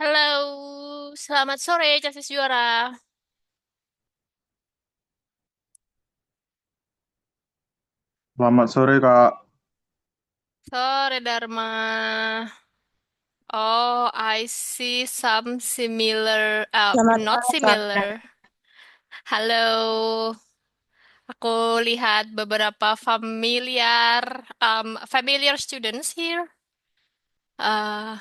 Halo, selamat sore, Casis Juara. Selamat sore, Kak. Sore, Dharma. Oh, I see some similar, Selamat not sore, Kak. similar. Halo, aku lihat beberapa familiar students here. Eh,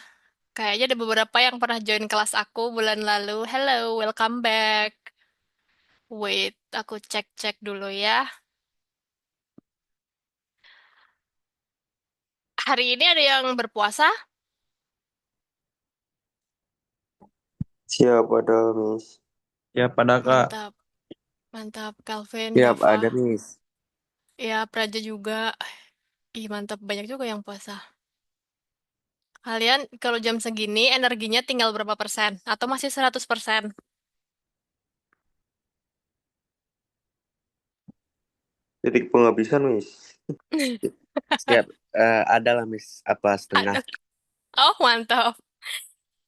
Kayaknya ada beberapa yang pernah join kelas aku bulan lalu. Hello, welcome back. Wait, aku cek-cek dulu ya. Hari ini ada yang berpuasa? Siap ada, Miss. Ya, pada Kak. Mantap. Mantap, Calvin, Siap Dava. ada, Miss. Ya, Praja juga. Ih, mantap. Banyak juga yang puasa. Kalian kalau jam segini energinya tinggal berapa persen? Atau masih 100%? Titik penghabisan, Miss. Siap. Ada lah, Miss. Apa setengah? Oh, mantap.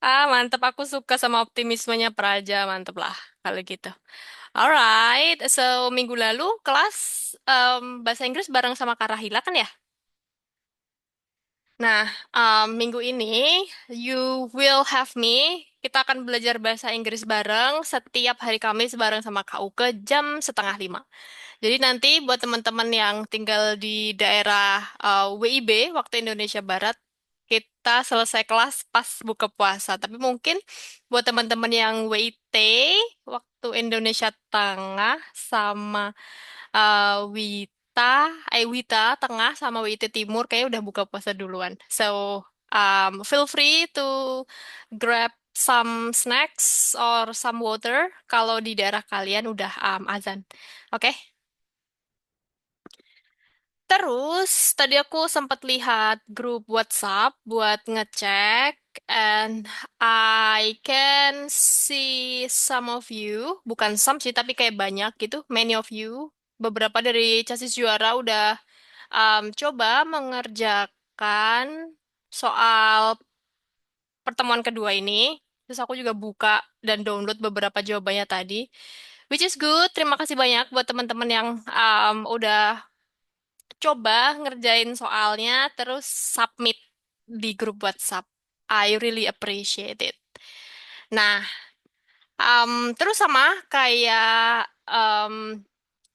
Mantap. Aku suka sama optimismenya Praja. Mantap lah kalau gitu. Alright. So, minggu lalu kelas bahasa Inggris bareng sama Kak Rahila kan ya? Nah, minggu ini you will have me. Kita akan belajar bahasa Inggris bareng setiap hari Kamis bareng sama Kak Uke jam setengah 5. Jadi nanti buat teman-teman yang tinggal di daerah WIB, waktu Indonesia Barat, kita selesai kelas pas buka puasa. Tapi mungkin buat teman-teman yang WIT, waktu Indonesia Tengah sama Wita Tengah sama WIT Timur kayaknya udah buka puasa duluan. So, feel free to grab some snacks or some water kalau di daerah kalian udah azan. Oke? Terus, tadi aku sempat lihat grup WhatsApp buat ngecek, and I can see some of you, bukan some sih, tapi kayak banyak gitu, many of you. Beberapa dari Casis Juara udah coba mengerjakan soal pertemuan kedua ini. Terus aku juga buka dan download beberapa jawabannya tadi. Which is good. Terima kasih banyak buat teman-teman yang udah coba ngerjain soalnya terus submit di grup WhatsApp. I really appreciate it. Nah, terus sama kayak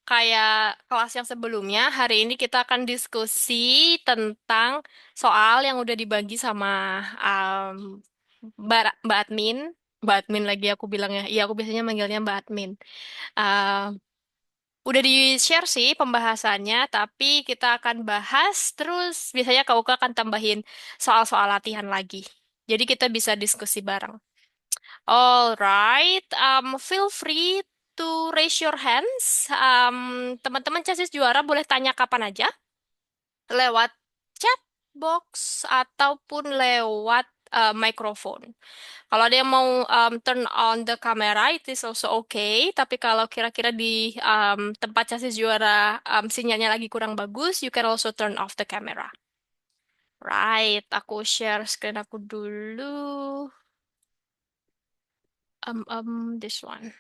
kayak kelas yang sebelumnya, hari ini kita akan diskusi tentang soal yang udah dibagi sama Mbak Admin. Mbak Admin lagi aku bilangnya. Iya, aku biasanya manggilnya Mbak Admin. Udah di-share sih pembahasannya, tapi kita akan bahas terus biasanya Kak Uka akan tambahin soal-soal latihan lagi. Jadi kita bisa diskusi bareng. Alright, feel free to raise your hands. Teman-teman Casis Juara boleh tanya kapan aja, lewat chat box ataupun lewat microphone. Kalau ada yang mau turn on the camera, it is also okay. Tapi kalau kira-kira di tempat chassis juara sinyalnya lagi kurang bagus, you can also turn off the camera. Right, aku share screen aku dulu. This one.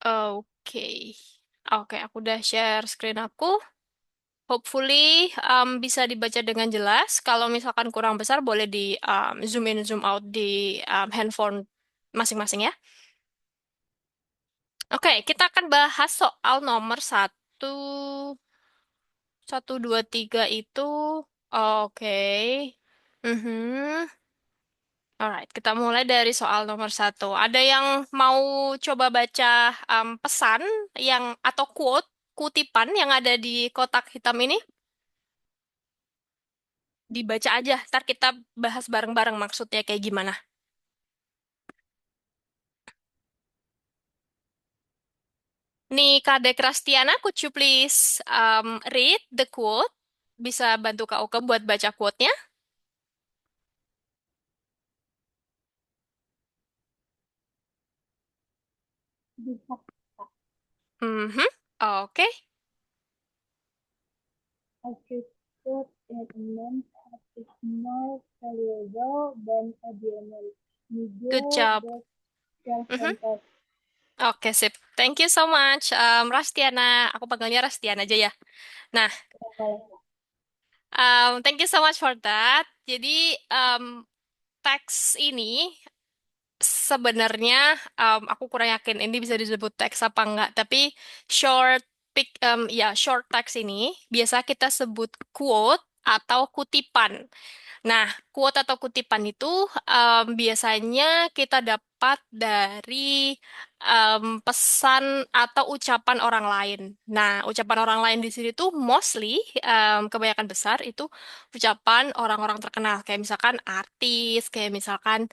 Oke. Oke, aku udah share screen aku. Hopefully bisa dibaca dengan jelas. Kalau misalkan kurang besar, boleh di zoom in, zoom out di handphone masing-masing ya. Oke, kita akan bahas soal nomor satu, satu, dua, tiga itu. Oke. Mhm. Alright, kita mulai dari soal nomor satu. Ada yang mau coba baca pesan yang atau quote, kutipan yang ada di kotak hitam ini? Dibaca aja, ntar kita bahas bareng-bareng maksudnya kayak gimana. Nih, Kadek Rastiana, could you please read the quote? Bisa bantu Kak Oke buat baca quote-nya? Bisa. Mhm. Oke. I prefer it and then is more valuable than a diamond. Good Nigel job. got Mhm. self-centered. Oke, sip. Thank you so much, Rastiana. Aku panggilnya Rastiana aja ya. Nah, Kalau thank you so much for that. Jadi, teks ini sebenarnya aku kurang yakin ini bisa disebut teks apa enggak. Tapi short short text ini biasa kita sebut quote atau kutipan. Nah, quote atau kutipan itu biasanya kita dapat dari pesan atau ucapan orang lain. Nah, ucapan orang lain di sini tuh mostly kebanyakan besar itu ucapan orang-orang terkenal, kayak misalkan artis, kayak misalkan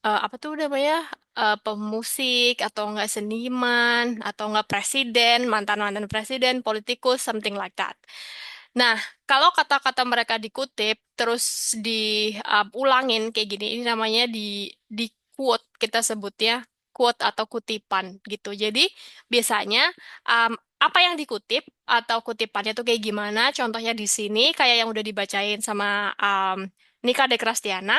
apa tuh namanya, pemusik atau enggak seniman atau enggak presiden, mantan-mantan presiden, politikus, something like that. Nah, kalau kata-kata mereka dikutip terus diulangin kayak gini, ini namanya di quote, kita sebutnya quote atau kutipan gitu. Jadi biasanya um, apa yang dikutip atau kutipannya tuh kayak gimana? Contohnya di sini kayak yang udah dibacain sama Nika de Crastiana.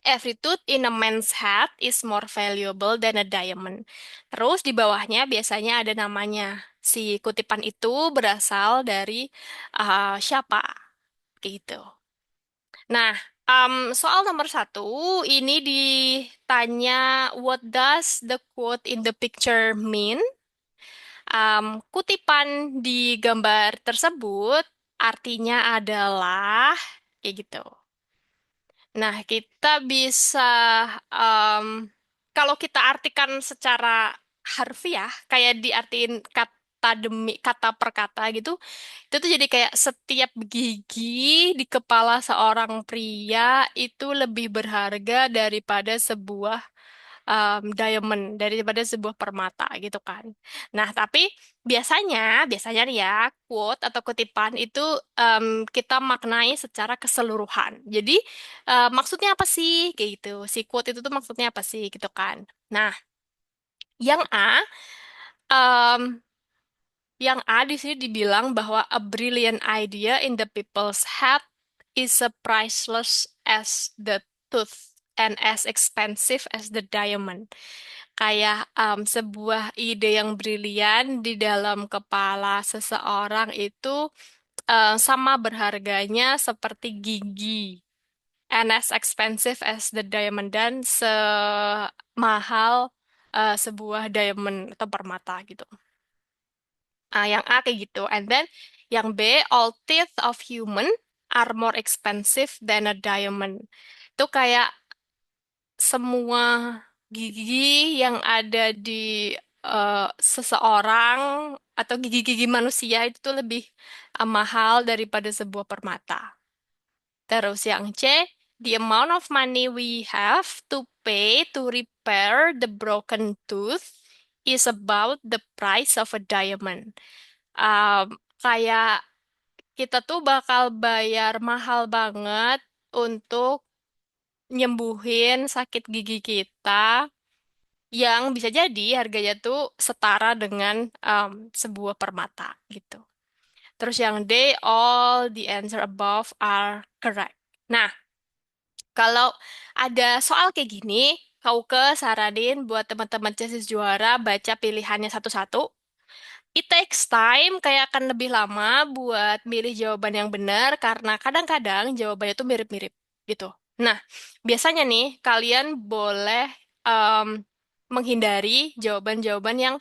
Every tooth in a man's head is more valuable than a diamond. Terus di bawahnya biasanya ada namanya. Si kutipan itu berasal dari siapa gitu. Nah, soal nomor satu ini ditanya, what does the quote in the picture mean? Kutipan di gambar tersebut artinya adalah kayak gitu. Nah, kita bisa, em, kalau kita artikan secara harfiah, kayak diartiin kata demi kata per kata gitu, itu tuh jadi kayak setiap gigi di kepala seorang pria itu lebih berharga daripada sebuah diamond, daripada sebuah permata gitu kan. Nah, tapi biasanya nih ya, quote atau kutipan itu kita maknai secara keseluruhan. Jadi, maksudnya apa sih? Kayak gitu. Si quote itu tuh maksudnya apa sih? Gitu kan. Nah, yang A, em, yang A di sini dibilang bahwa a brilliant idea in the people's head is as priceless as the tooth and as expensive as the diamond. Kayak sebuah ide yang brilian di dalam kepala seseorang itu sama berharganya seperti gigi, and as expensive as the diamond, dan semahal sebuah diamond atau permata gitu. Yang A kayak gitu. And then yang B, all teeth of human are more expensive than a diamond. Itu kayak semua gigi yang ada di seseorang atau gigi-gigi manusia itu tuh lebih mahal daripada sebuah permata. Terus yang C, the amount of money we have to pay to repair the broken tooth is about the price of a diamond. Kayak kita tuh bakal bayar mahal banget untuk nyembuhin sakit gigi kita yang bisa jadi harganya tuh setara dengan sebuah permata gitu. Terus yang D, all the answer above are correct. Nah, kalau ada soal kayak gini, Kauke saranin buat teman-teman CSIS juara baca pilihannya satu-satu. It takes time, kayak akan lebih lama buat milih jawaban yang benar karena kadang-kadang jawabannya tuh mirip-mirip gitu. Nah, biasanya nih kalian boleh em, menghindari jawaban-jawaban yang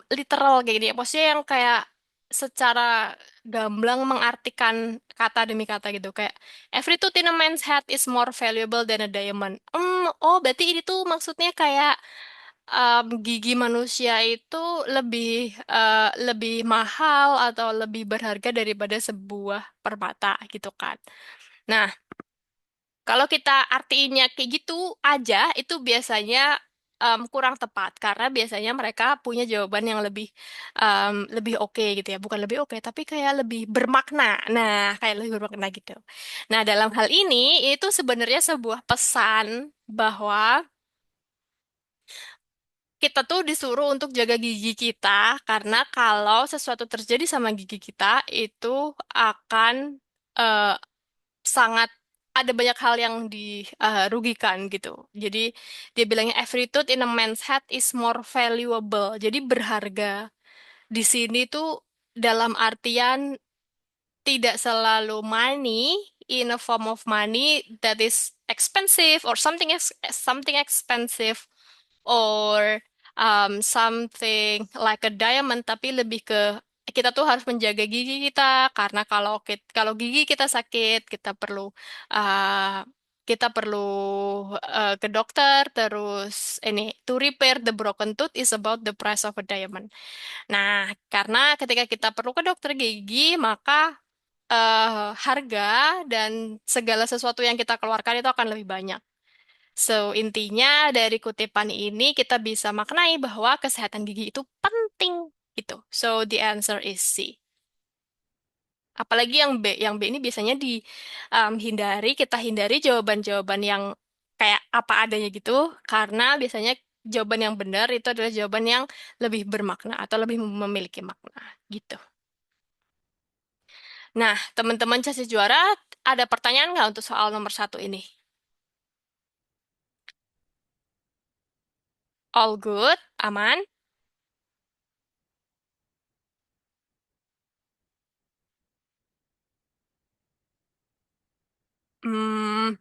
literal kayak gini. Maksudnya yang kayak secara gamblang mengartikan kata demi kata gitu. Kayak every tooth in a man's head is more valuable than a diamond. Oh berarti ini tuh maksudnya kayak gigi manusia itu lebih lebih mahal atau lebih berharga daripada sebuah permata gitu kan. Nah, kalau kita artiinnya kayak gitu aja, itu biasanya kurang tepat karena biasanya mereka punya jawaban yang lebih oke gitu ya, bukan lebih oke, tapi kayak lebih bermakna. Nah, kayak lebih bermakna gitu. Nah, dalam hal ini itu sebenarnya sebuah pesan bahwa kita tuh disuruh untuk jaga gigi kita karena kalau sesuatu terjadi sama gigi kita itu akan eh, sangat ada banyak hal yang dirugikan gitu. Jadi dia bilangnya every tooth in a man's head is more valuable. Jadi berharga. Di sini tuh dalam artian tidak selalu money in a form of money that is expensive or something expensive or something like a diamond, tapi lebih ke kita tuh harus menjaga gigi kita karena kalau gigi kita sakit uh, kita perlu ke dokter terus ini to repair the broken tooth is about the price of a diamond. Nah, karena ketika kita perlu ke dokter gigi, maka harga dan segala sesuatu yang kita keluarkan itu akan lebih banyak. So, intinya dari kutipan ini kita bisa maknai bahwa kesehatan gigi itu penting gitu. So, the answer is C. Apalagi yang B. Yang B ini biasanya kita hindari jawaban-jawaban yang kayak apa adanya gitu, karena biasanya jawaban yang benar itu adalah jawaban yang lebih bermakna atau lebih memiliki makna gitu. Nah, teman-teman Casis Juara, ada pertanyaan nggak untuk soal nomor satu ini? All good, aman? Hmm,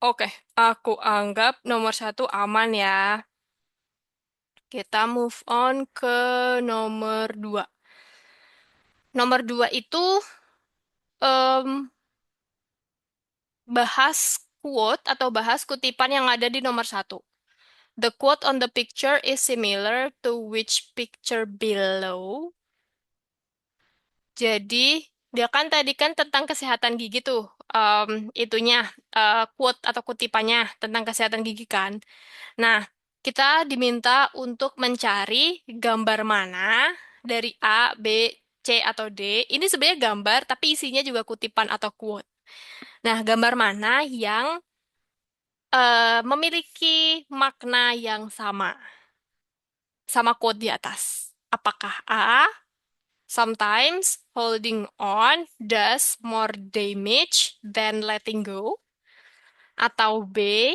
oke. Aku anggap nomor satu aman ya. Kita move on ke nomor dua. Nomor dua itu em, bahas quote atau bahas kutipan yang ada di nomor satu. The quote on the picture is similar to which picture below. Jadi, dia kan tadi kan tentang kesehatan gigi tuh, itunya, quote atau kutipannya tentang kesehatan gigi kan. Nah, kita diminta untuk mencari gambar mana dari A, B, C, atau D. Ini sebenarnya gambar, tapi isinya juga kutipan atau quote. Nah, gambar mana yang memiliki makna yang sama quote di atas? Apakah A, sometimes holding on does more damage than letting go? Atau B,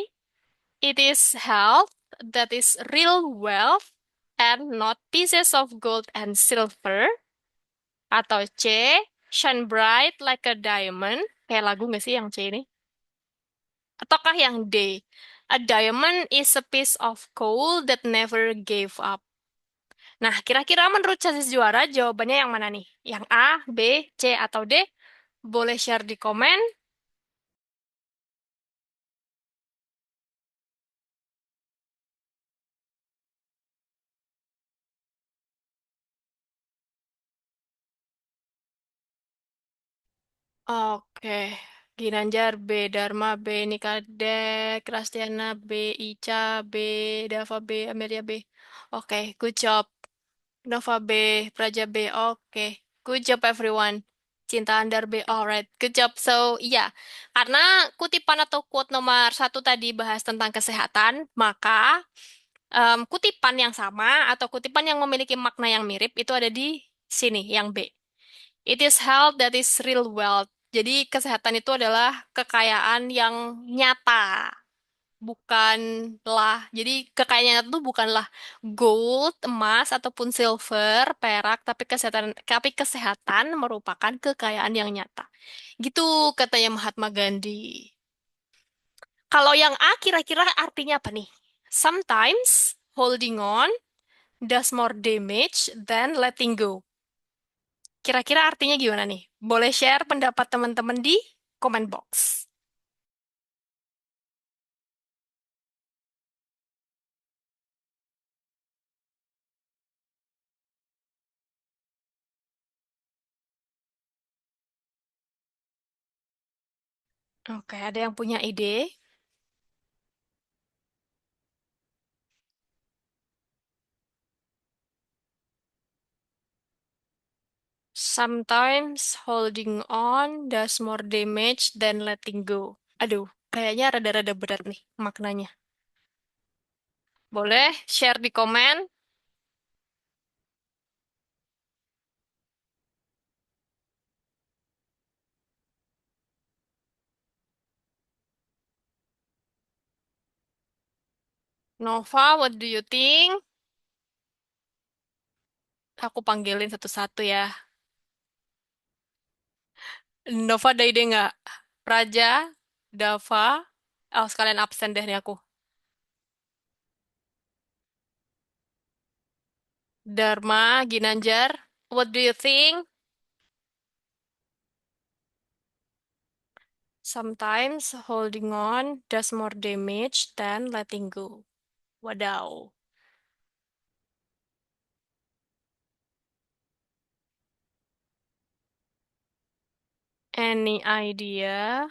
it is health that is real wealth and not pieces of gold and silver? Atau C, shine bright like a diamond? Kayak lagu nggak sih yang C ini? Ataukah yang D, a diamond is a piece of coal that never gave up? Nah, kira-kira menurut Casis Juara jawabannya yang mana nih? Yang A, B, C, atau D? Boleh share di komen. Oke, Ginanjar B, Dharma B, Nikadek, Rastiana B, Ica B, Dava B, Amelia B. Oke, good job. Nova B, Praja B. Oke, good job everyone. Cinta Andar B, alright, good job. So, iya, karena kutipan atau quote nomor satu tadi bahas tentang kesehatan, maka kutipan yang sama atau kutipan yang memiliki makna yang mirip itu ada di sini, yang B. It is health that is real wealth. Jadi kesehatan itu adalah kekayaan yang nyata, bukanlah. Jadi kekayaan nyata itu bukanlah gold, emas ataupun silver, perak, tapi kesehatan merupakan kekayaan yang nyata. Gitu katanya Mahatma Gandhi. Kalau yang A kira-kira artinya apa nih? Sometimes holding on does more damage than letting go. Kira-kira artinya gimana nih? Boleh share pendapat teman-teman di comment box. Oke, ada yang punya ide? Sometimes holding on does more damage than letting go. Aduh, kayaknya rada-rada berat nih maknanya. Boleh share di komen? Nova, what do you think? Aku panggilin satu-satu ya. Nova ada ide nggak? Praja, Dava, oh sekalian absen deh nih aku. Dharma, Ginanjar, what do you think? Sometimes holding on does more damage than letting go. Wadaw. Any idea?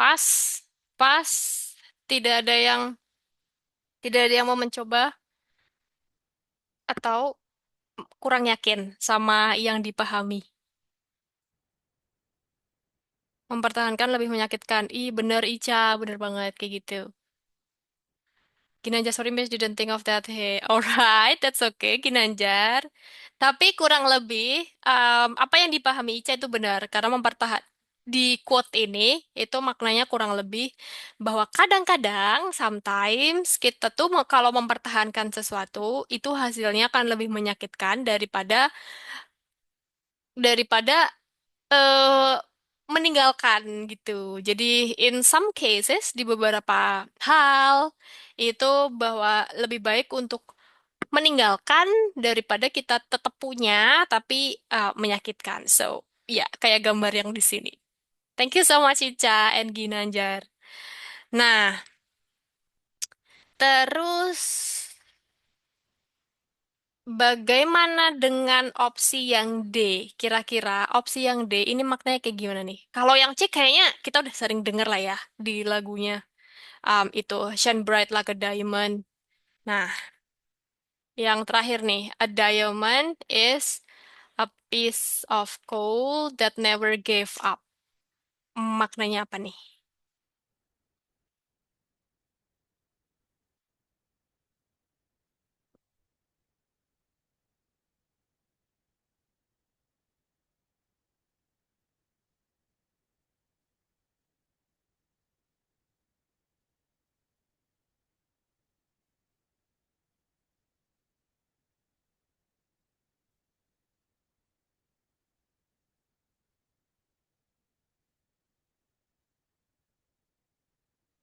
Pas, pas. Tidak ada yang, tidak ada yang mau mencoba atau kurang yakin sama yang dipahami. Mempertahankan lebih menyakitkan. Ih, bener Ica, bener banget kayak gitu. Ginanjar, sorry Miss, didn't think of that. Hey, alright, that's okay, Ginanjar. Tapi kurang lebih, apa yang dipahami Ica itu benar. Karena mempertahan di quote ini, itu maknanya kurang lebih bahwa kadang-kadang, sometimes, kita tuh kalau mempertahankan sesuatu, itu hasilnya akan lebih menyakitkan daripada eh meninggalkan gitu. Jadi in some cases di beberapa hal itu bahwa lebih baik untuk meninggalkan daripada kita tetap punya tapi menyakitkan. So, ya kayak gambar yang di sini. Thank you so much Ica and Ginanjar. Nah, terus bagaimana dengan opsi yang D? Kira-kira opsi yang D ini maknanya kayak gimana nih? Kalau yang C kayaknya kita udah sering denger lah ya di lagunya. Itu Shine Bright Like a Diamond. Nah, yang terakhir nih, a diamond is a piece of coal that never gave up. Maknanya apa nih?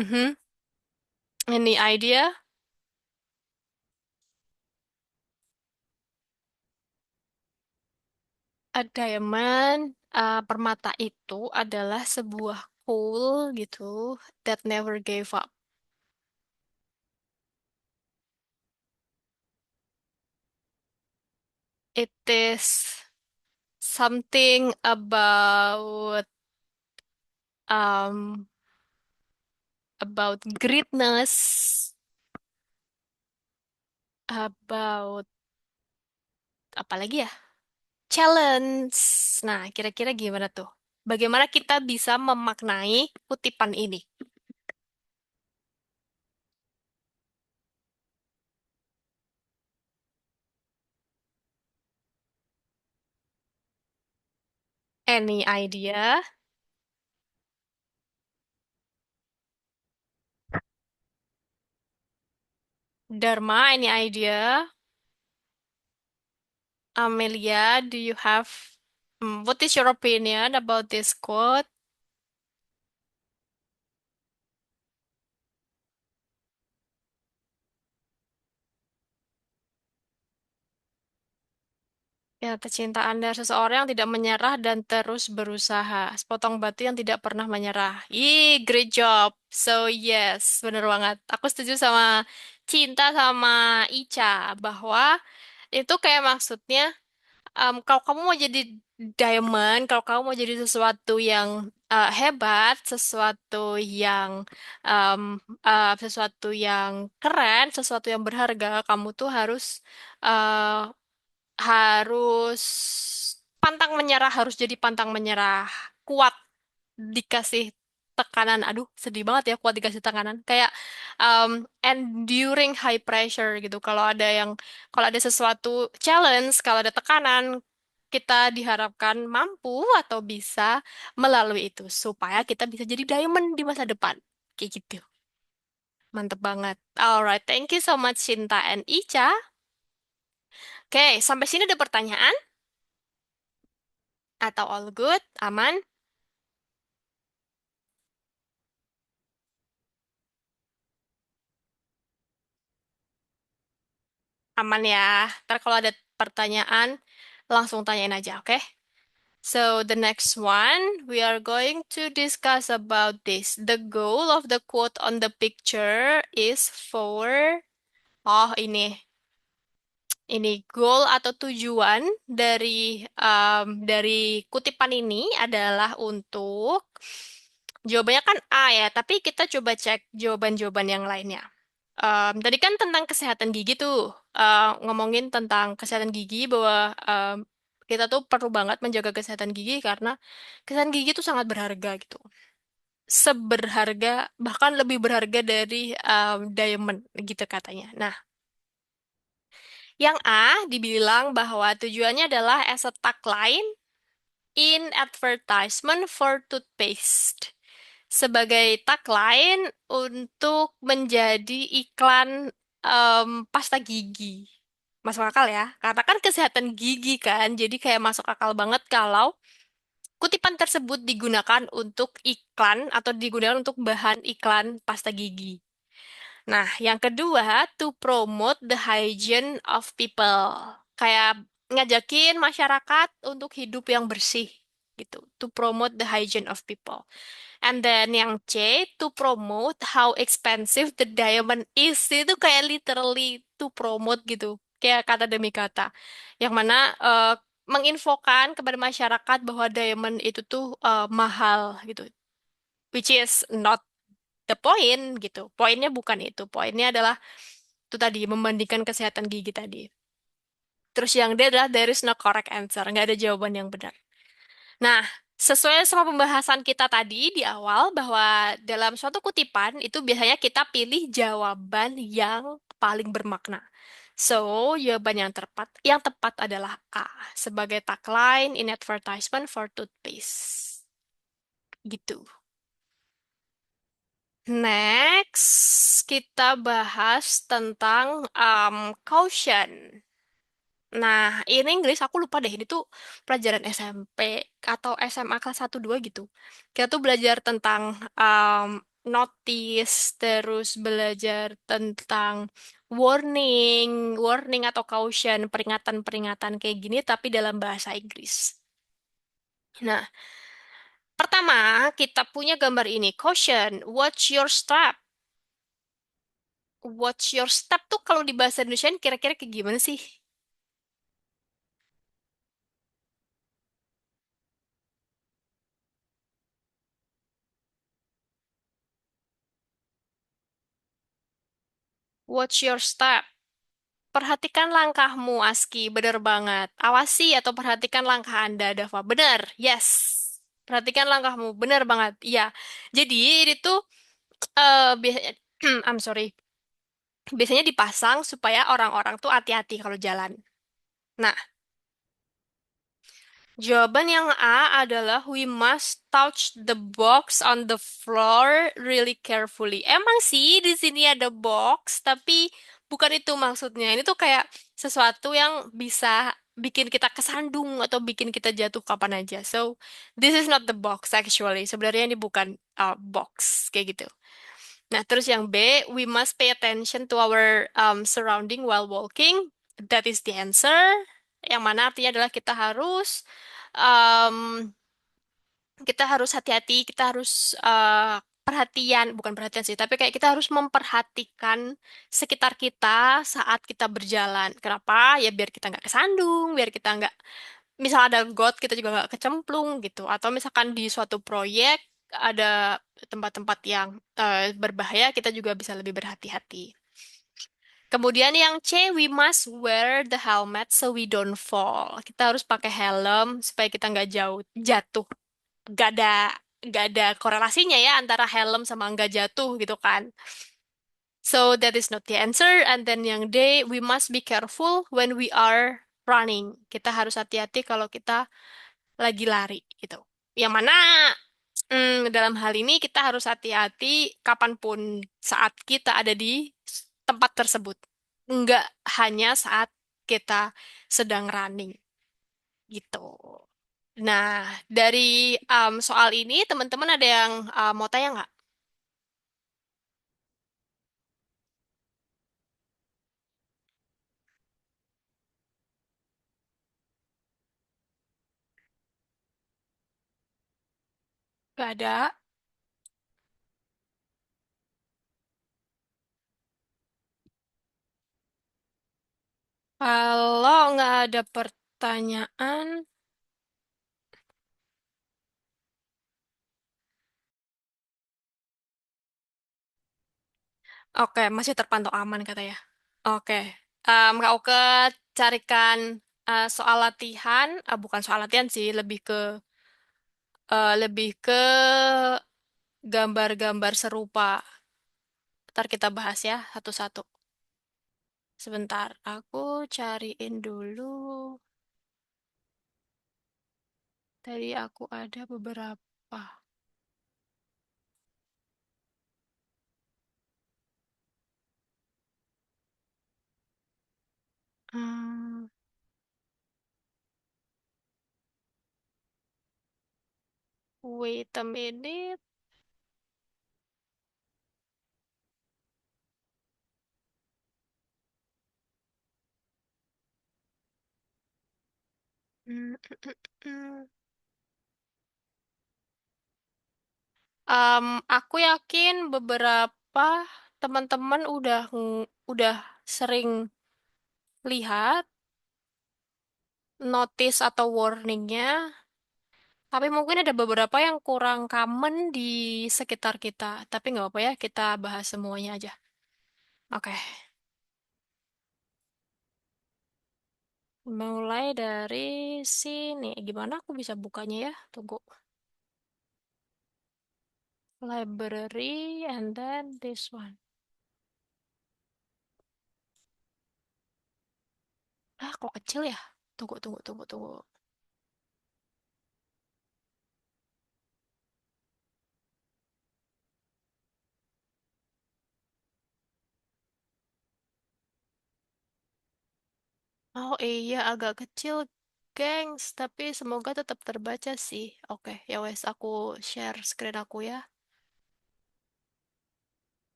Mhm. Any idea? A diamond, permata itu adalah sebuah coal gitu that never gave up. It is something um about greatness, about apa lagi ya? Challenge. Nah, kira-kira gimana tuh? Bagaimana kita bisa memaknai kutipan ini? Any idea? Dharma, any idea? Amelia, do you have what is your opinion about this quote? Ya, kecintaan dari seseorang yang tidak menyerah dan terus berusaha. Sepotong batu yang tidak pernah menyerah. Ih, great job. So, yes, bener banget. Aku setuju sama Cinta sama Ica bahwa itu kayak maksudnya kalau kamu mau jadi diamond, kalau kamu mau jadi sesuatu yang hebat, um, sesuatu yang keren, sesuatu yang berharga, kamu tuh harus pantang menyerah, harus jadi pantang menyerah. kuat dikasih tekanan. Aduh, sedih banget ya kuat dikasih tekanan. Kayak enduring high pressure gitu. Kalau ada sesuatu challenge, kalau ada tekanan, kita diharapkan mampu atau bisa melalui itu supaya kita bisa jadi diamond di masa depan. Kayak gitu. Mantep banget. Alright, thank you so much Cinta and Ica. Oke, sampai sini ada pertanyaan? Atau all good? Aman? Aman ya. Ntar kalau ada pertanyaan, langsung tanyain aja, oke? So, the next one, we are going to discuss about this. The goal of the quote on the picture is for... Oh, ini goal atau tujuan dari kutipan ini adalah untuk jawabannya kan A ya, tapi kita coba cek jawaban-jawaban yang lainnya. Tadi kan tentang kesehatan gigi tuh, ngomongin tentang kesehatan gigi bahwa kita tuh perlu banget menjaga kesehatan gigi karena kesehatan gigi tuh sangat berharga gitu. Seberharga, bahkan lebih berharga dari diamond gitu katanya. Nah, yang A dibilang bahwa tujuannya adalah as a tagline in advertisement for toothpaste. Sebagai tagline untuk menjadi iklan pasta gigi. Masuk akal ya? Karena kan kesehatan gigi kan, jadi kayak masuk akal banget kalau kutipan tersebut digunakan untuk iklan atau digunakan untuk bahan iklan pasta gigi. Nah, yang kedua, to promote the hygiene of people. Kayak ngajakin masyarakat untuk hidup yang bersih gitu. To promote the hygiene of people. And then yang C, to promote how expensive the diamond is. Itu kayak literally to promote gitu. Kayak kata demi kata. Yang mana menginfokan kepada masyarakat bahwa diamond itu tuh mahal gitu. Which is not the point gitu. Poinnya bukan itu. Poinnya adalah itu tadi membandingkan kesehatan gigi tadi. Terus yang D adalah there is no correct answer, nggak ada jawaban yang benar. Nah, sesuai sama pembahasan kita tadi di awal bahwa dalam suatu kutipan itu biasanya kita pilih jawaban yang paling bermakna. So, jawaban yang tepat adalah A sebagai tagline in advertisement for toothpaste. Gitu. Next, kita bahas tentang caution. Nah, ini Inggris aku lupa deh, ini tuh pelajaran SMP atau SMA kelas 1 2 gitu. Kita tuh belajar tentang notice, terus belajar tentang warning, warning atau caution, peringatan-peringatan kayak gini tapi dalam bahasa Inggris. Nah, pertama kita punya gambar ini, caution, watch your step. Watch your step tuh kalau di bahasa Indonesia kira-kira kayak gimana sih? Watch your step. Perhatikan langkahmu, Aski. Bener banget. Awasi atau perhatikan langkah Anda, Dava. Bener. Yes. Perhatikan langkahmu. Bener banget. Iya. Jadi, ini tuh biasanya, I'm sorry. Biasanya dipasang supaya orang-orang tuh hati-hati kalau jalan. Nah, jawaban yang A adalah we must touch the box on the floor really carefully. Emang sih di sini ada box, tapi bukan itu maksudnya. Ini tuh kayak sesuatu yang bisa bikin kita kesandung atau bikin kita jatuh kapan aja. So, this is not the box actually. Sebenarnya ini bukan box kayak gitu. Nah, terus yang B, we must pay attention to our surrounding while walking. That is the answer. Yang mana artinya adalah um, kita harus hati-hati, kita harus perhatian, bukan perhatian sih, tapi kayak kita harus memperhatikan sekitar kita saat kita berjalan. Kenapa? Ya biar kita nggak kesandung, biar kita nggak, misal ada got, kita juga nggak kecemplung gitu. Atau misalkan di suatu proyek ada tempat-tempat yang berbahaya, kita juga bisa lebih berhati-hati. Kemudian yang C, we must wear the helmet so we don't fall. Kita harus pakai helm supaya kita nggak jatuh gak ada gak ada korelasinya ya antara helm sama nggak jatuh gitu kan. So that is not the answer. And then yang D, we must be careful when we are running. Kita harus hati-hati kalau kita lagi lari gitu. Yang mana dalam hal ini kita harus hati-hati kapanpun saat kita ada di tempat tersebut. Nggak hanya saat kita sedang running gitu. Nah, dari soal ini teman-teman ada yang mau tanya nggak? Nggak ada. Kalau nggak ada pertanyaan, oke, masih terpantau aman katanya. Oke, Kak Oke carikan soal latihan, bukan soal latihan sih, lebih ke gambar-gambar serupa. Ntar kita bahas ya satu-satu. Sebentar, aku cariin dulu. Tadi aku ada beberapa. Hmm, wait a minute. Hmm, hmm. Aku yakin beberapa teman-teman udah sering lihat notice atau warningnya, tapi mungkin ada beberapa yang kurang common di sekitar kita. Tapi nggak apa-apa ya, kita bahas semuanya aja. Oke, mulai dari sini. Gimana aku bisa bukanya ya? Tunggu. Library and then this one. Ah, kok kecil ya? Tunggu, tunggu, tunggu, tunggu. Oh iya, agak kecil, gengs. Tapi semoga tetap terbaca sih. Oke, ya wes, aku share screen aku ya.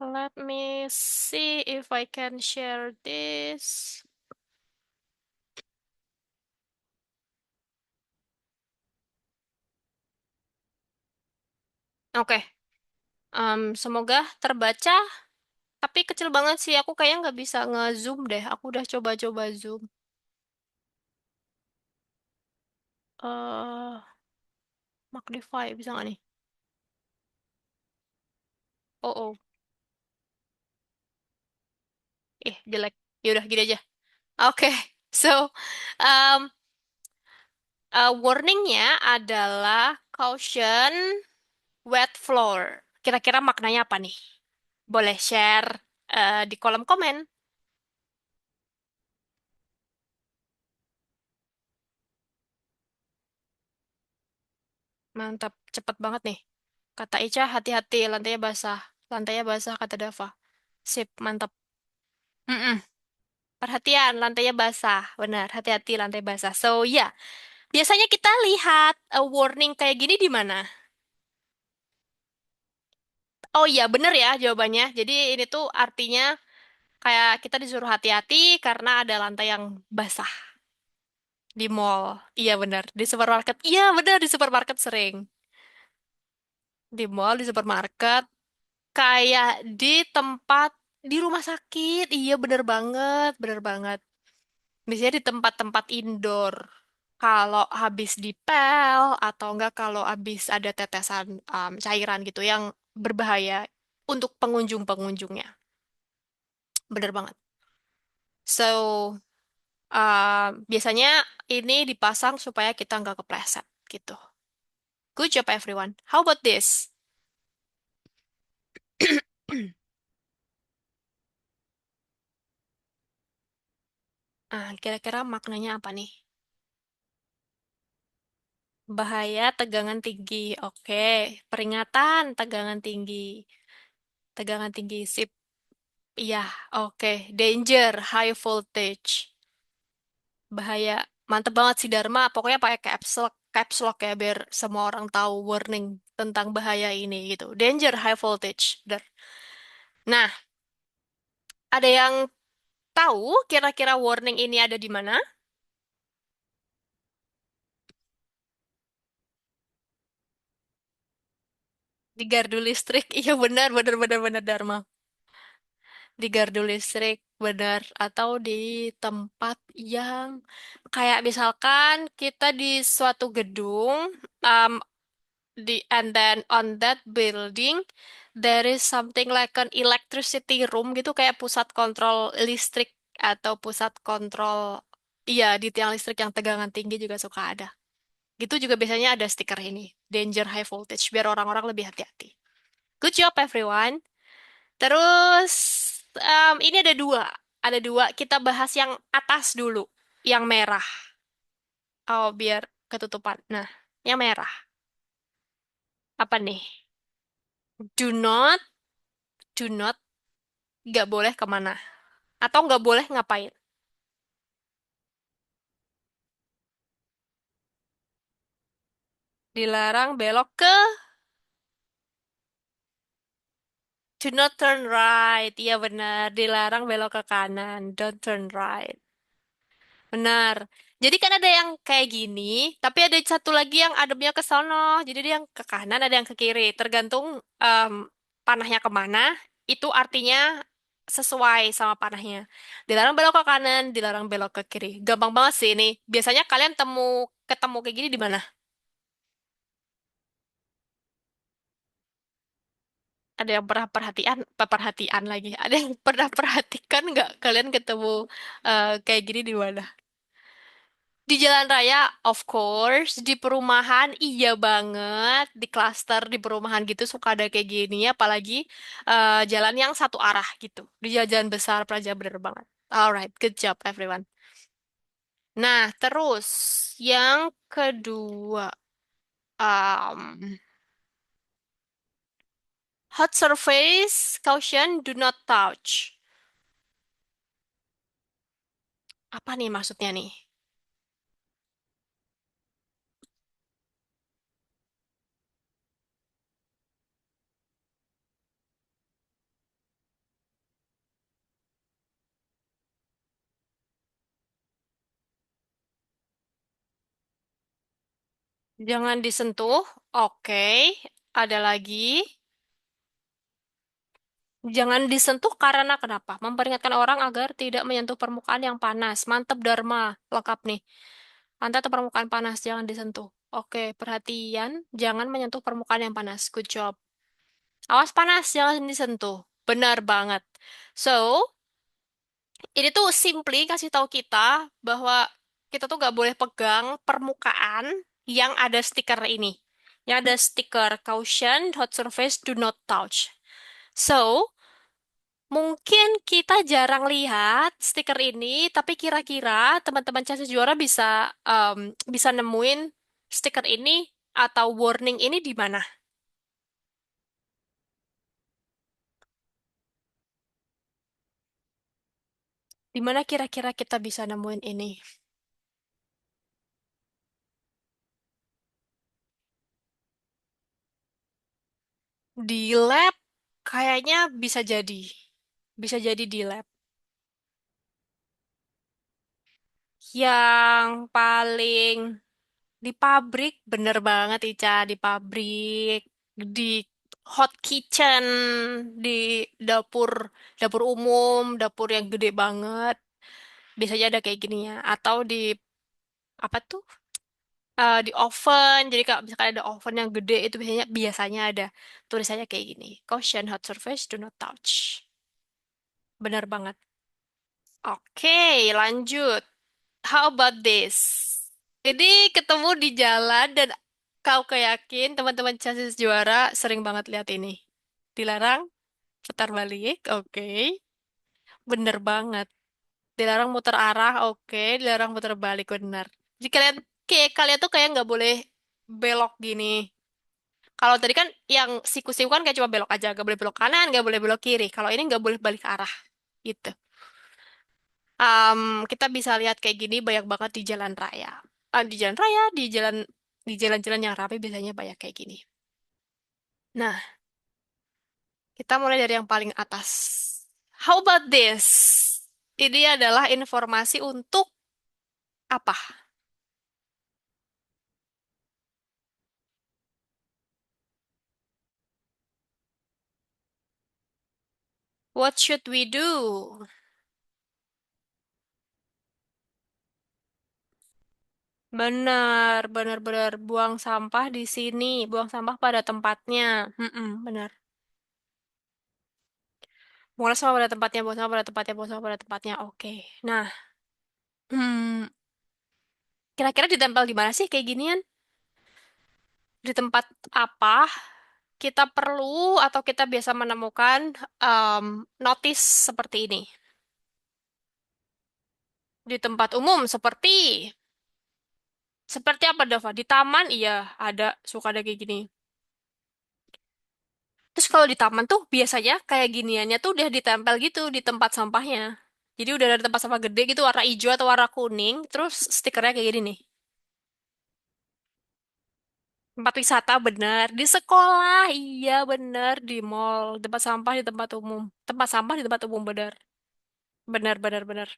Let me see if I can share this. Oke, semoga terbaca. Tapi kecil banget sih. Aku kayaknya nggak bisa nge-zoom deh. Aku udah coba-coba zoom. Eh, Magnify bisa nggak nih? Oh, oh. Jelek. Ya udah gini aja. Oke, so um, warningnya adalah caution wet floor. Kira-kira maknanya apa nih? Boleh share di kolom komen. Mantap, cepet banget nih. Kata Ica, hati-hati, lantainya basah. Lantainya basah, kata Dava. Sip, mantap. Mm-mm. Perhatian, lantainya basah. Benar, hati-hati lantai basah. So, ya, biasanya kita lihat warning kayak gini di mana? Oh iya, bener ya jawabannya. Jadi ini tuh artinya kayak kita disuruh hati-hati karena ada lantai yang basah di mall. Iya bener, di supermarket. Iya bener, di supermarket sering. Di mall, di supermarket, kayak di tempat, di rumah sakit. Iya bener banget, bener banget. Biasanya di tempat-tempat indoor. Kalau habis dipel atau enggak kalau habis ada tetesan cairan gitu yang berbahaya untuk pengunjung-pengunjungnya. Bener banget. So, biasanya ini dipasang supaya kita nggak kepleset gitu. Good job everyone. How about this? Kira-kira maknanya apa nih? Bahaya tegangan tinggi. Oke, peringatan tegangan tinggi. Tegangan tinggi sip. Iya, oke. Danger high voltage. Bahaya. Mantep banget sih Dharma. Pokoknya pakai caps lock ya biar semua orang tahu warning tentang bahaya ini gitu. Danger high voltage. Nah, ada yang tahu kira-kira warning ini ada di mana? Di gardu listrik. Iya benar, benar, benar, benar Dharma. Di gardu listrik, benar. Atau di tempat yang kayak misalkan kita di suatu gedung, um, and then on that building, there is something like an electricity room gitu, kayak pusat kontrol listrik atau pusat kontrol, iya di tiang listrik yang tegangan tinggi juga suka ada. Gitu juga biasanya ada stiker ini, danger high voltage, biar orang-orang lebih hati-hati. Good job everyone. Terus ini ada dua. Ada dua. Kita bahas yang atas dulu. Yang merah. Oh, biar ketutupan. Nah, yang merah. Apa nih? Do not, do not, nggak boleh kemana. Atau nggak boleh ngapain. Dilarang belok ke, do not turn right. Iya benar. Dilarang belok ke kanan. Don't turn right. Benar. Jadi kan ada yang kayak gini, tapi ada satu lagi yang ademnya ke sono. Jadi dia yang ke kanan, ada yang ke kiri. Tergantung em, panahnya kemana, itu artinya sesuai sama panahnya. Dilarang belok ke kanan, dilarang belok ke kiri. Gampang banget sih ini. Biasanya kalian ketemu kayak gini di mana? Ada yang pernah perhatian lagi. Ada yang pernah perhatikan nggak kalian ketemu kayak gini di mana? Di jalan raya, of course. Di perumahan, iya banget. Di klaster, di perumahan gitu suka ada kayak gini. Apalagi jalan yang satu arah gitu. Di jalan besar, Praja bener banget. Alright, good job everyone. Nah, terus yang kedua. Um, hot surface, caution, do not touch. Apa nih maksudnya nih? Jangan disentuh. Oke. Ada lagi. Jangan disentuh karena kenapa? Memperingatkan orang agar tidak menyentuh permukaan yang panas. Mantap Dharma. Lengkap nih. Pantai atau permukaan panas, jangan disentuh. Oke, perhatian. Jangan menyentuh permukaan yang panas. Good job. Awas panas, jangan disentuh. Benar banget. So, ini tuh simply kasih tahu kita bahwa kita tuh nggak boleh pegang permukaan yang ada stiker ini. Yang ada stiker caution, hot surface, do not touch. So, mungkin kita jarang lihat stiker ini, tapi kira-kira teman-teman Chelsea Juara bisa nemuin stiker ini atau warning ini di mana? Di mana kira-kira kita bisa nemuin ini? Di lab kayaknya bisa jadi. Bisa jadi di lab. Yang paling di pabrik, bener banget Ica, di pabrik, di hot kitchen, di dapur dapur umum, dapur yang gede banget. Biasanya ada kayak gini ya. Atau di apa tuh? Di oven. Jadi kalau misalkan ada oven yang gede itu biasanya ada tulisannya kayak gini. Caution hot surface do not touch. Benar banget. Oke, lanjut. How about this? Ini ketemu di jalan dan kau keyakin teman-teman chassis juara sering banget lihat ini. Dilarang putar balik, oke. Bener banget. Dilarang muter arah, oke. Dilarang muter balik, bener. Jadi kalian tuh kayak nggak boleh belok gini. Kalau tadi kan yang siku-siku kan kayak cuma belok aja, nggak boleh belok kanan, nggak boleh belok kiri. Kalau ini nggak boleh balik arah, gitu. Kita bisa lihat kayak gini banyak banget di jalan raya. Di jalan raya, di jalan-jalan yang rapi biasanya banyak kayak gini. Nah, kita mulai dari yang paling atas. How about this? Ini adalah informasi untuk apa? What should we do? Benar, benar, benar. Buang sampah di sini. Buang sampah pada tempatnya. Benar. Buang sampah pada tempatnya, buang sampah pada tempatnya, buang sampah pada tempatnya. Oke. Nah, hmm, kira-kira ditempel di mana sih kayak ginian? Di tempat apa kita perlu atau kita biasa menemukan notice seperti ini? Di tempat umum seperti apa, Dava? Di taman, iya, ada, suka ada kayak gini. Terus kalau di taman tuh biasanya kayak giniannya tuh udah ditempel gitu di tempat sampahnya. Jadi udah ada tempat sampah gede gitu warna hijau atau warna kuning, terus stikernya kayak gini nih. Tempat wisata bener, di sekolah iya bener, di mall, tempat sampah di tempat umum. Tempat sampah di tempat umum bener. Bener bener bener.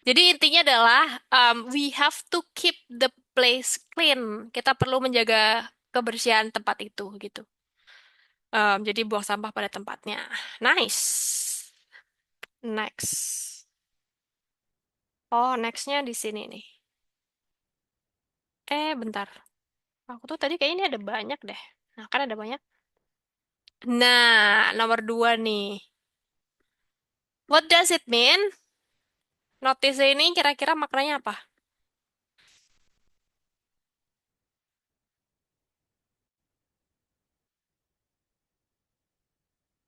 Jadi intinya adalah we have to keep the place clean. Kita perlu menjaga kebersihan tempat itu gitu. Jadi buang sampah pada tempatnya. Nice. Next. Oh, nextnya di sini nih. Bentar. Aku tuh tadi kayaknya ini ada banyak deh. Nah, kan ada banyak. Nah, nomor 2 nih. What does it mean? Notice ini kira-kira maknanya apa?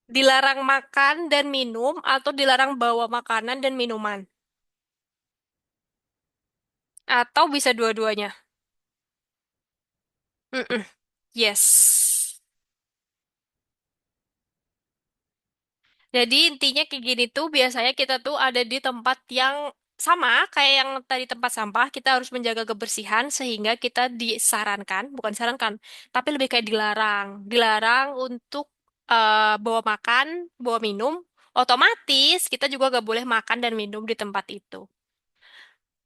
Dilarang makan dan minum atau dilarang bawa makanan dan minuman? Atau bisa dua-duanya? Mm-mm. Yes. Jadi intinya kayak gini tuh biasanya kita tuh ada di tempat yang sama kayak yang tadi tempat sampah, kita harus menjaga kebersihan sehingga kita disarankan, bukan disarankan, tapi lebih kayak dilarang. Dilarang untuk bawa makan, bawa minum, otomatis kita juga gak boleh makan dan minum di tempat itu.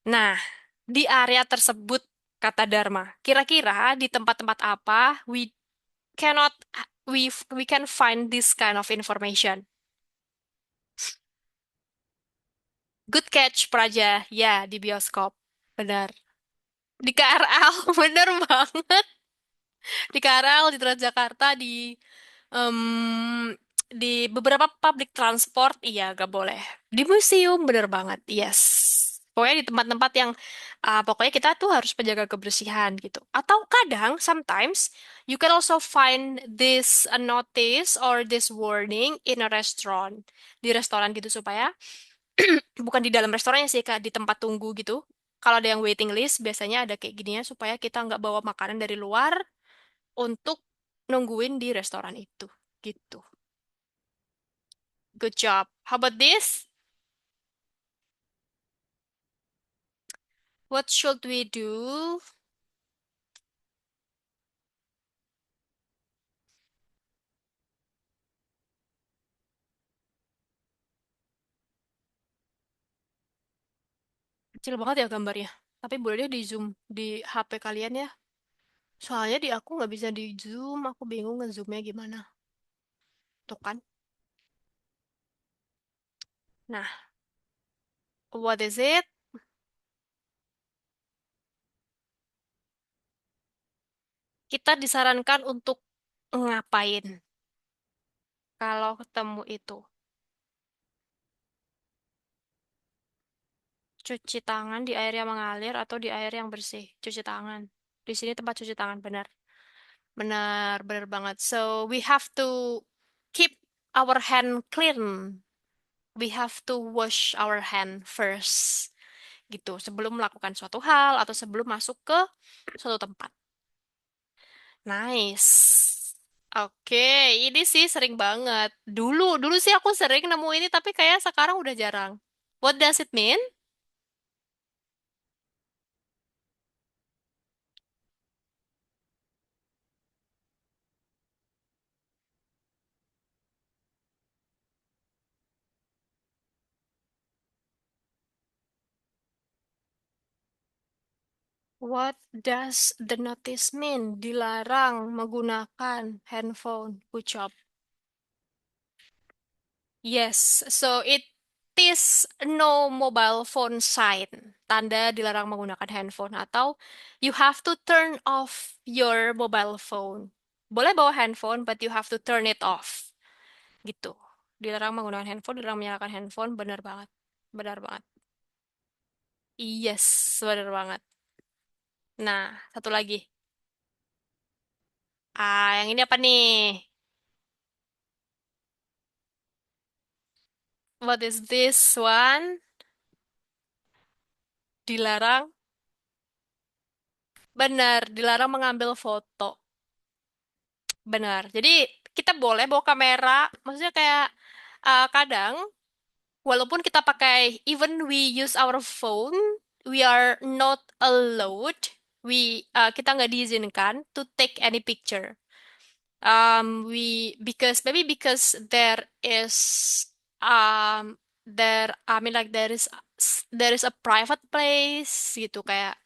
Nah, di area tersebut, kata Dharma, kira-kira di tempat-tempat apa cannot we can find this kind of information? Good catch, Praja. Ya, di bioskop. Benar. Di KRL, bener banget. Di KRL, di Transjakarta, em, di beberapa public transport, iya, gak boleh. Di museum, bener banget. Yes. Pokoknya di tempat-tempat yang, pokoknya kita tuh harus menjaga kebersihan gitu. Atau kadang, sometimes, you can also find this notice or this warning in a restaurant. Di restoran gitu supaya bukan di dalam restorannya sih Kak, di tempat tunggu gitu. Kalau ada yang waiting list, biasanya ada kayak gini ya, supaya kita nggak bawa makanan dari luar untuk nungguin di restoran itu. Gitu. Good job. How about this? What should we do? Kecil banget ya gambarnya. Tapi boleh deh di zoom di HP kalian ya. Soalnya di aku nggak bisa di zoom, aku bingung ngezoomnya gimana. Tuh kan. Nah, what is it? Kita disarankan untuk ngapain kalau ketemu itu? cuci tangan di air yang mengalir atau di air yang bersih. Cuci tangan. Di sini tempat cuci tangan, benar. Benar, benar banget. So, we have to keep our hand clean. We have to wash our hand first. Gitu, sebelum melakukan suatu hal atau sebelum masuk ke suatu tempat. Nice. Oke, ini sih sering banget. Dulu sih aku sering nemu ini, tapi kayak sekarang udah jarang. What does it mean? What does the notice mean? Dilarang menggunakan handphone. Ucap. Yes, so it is no mobile phone sign. Tanda dilarang menggunakan handphone atau you have to turn off your mobile phone. Boleh bawa handphone, but you have to turn it off. Gitu. Dilarang menggunakan handphone, dilarang menyalakan handphone, benar banget. Benar banget. Yes, benar banget. Nah, satu lagi. Yang ini apa nih? What is this one? Dilarang, benar, dilarang mengambil foto. Benar. Jadi kita boleh bawa kamera, maksudnya kayak kadang walaupun kita pakai, even we use our phone, we are not allowed, kita nggak diizinkan to take any picture. Because maybe because there I mean like there is a private place gitu, kayak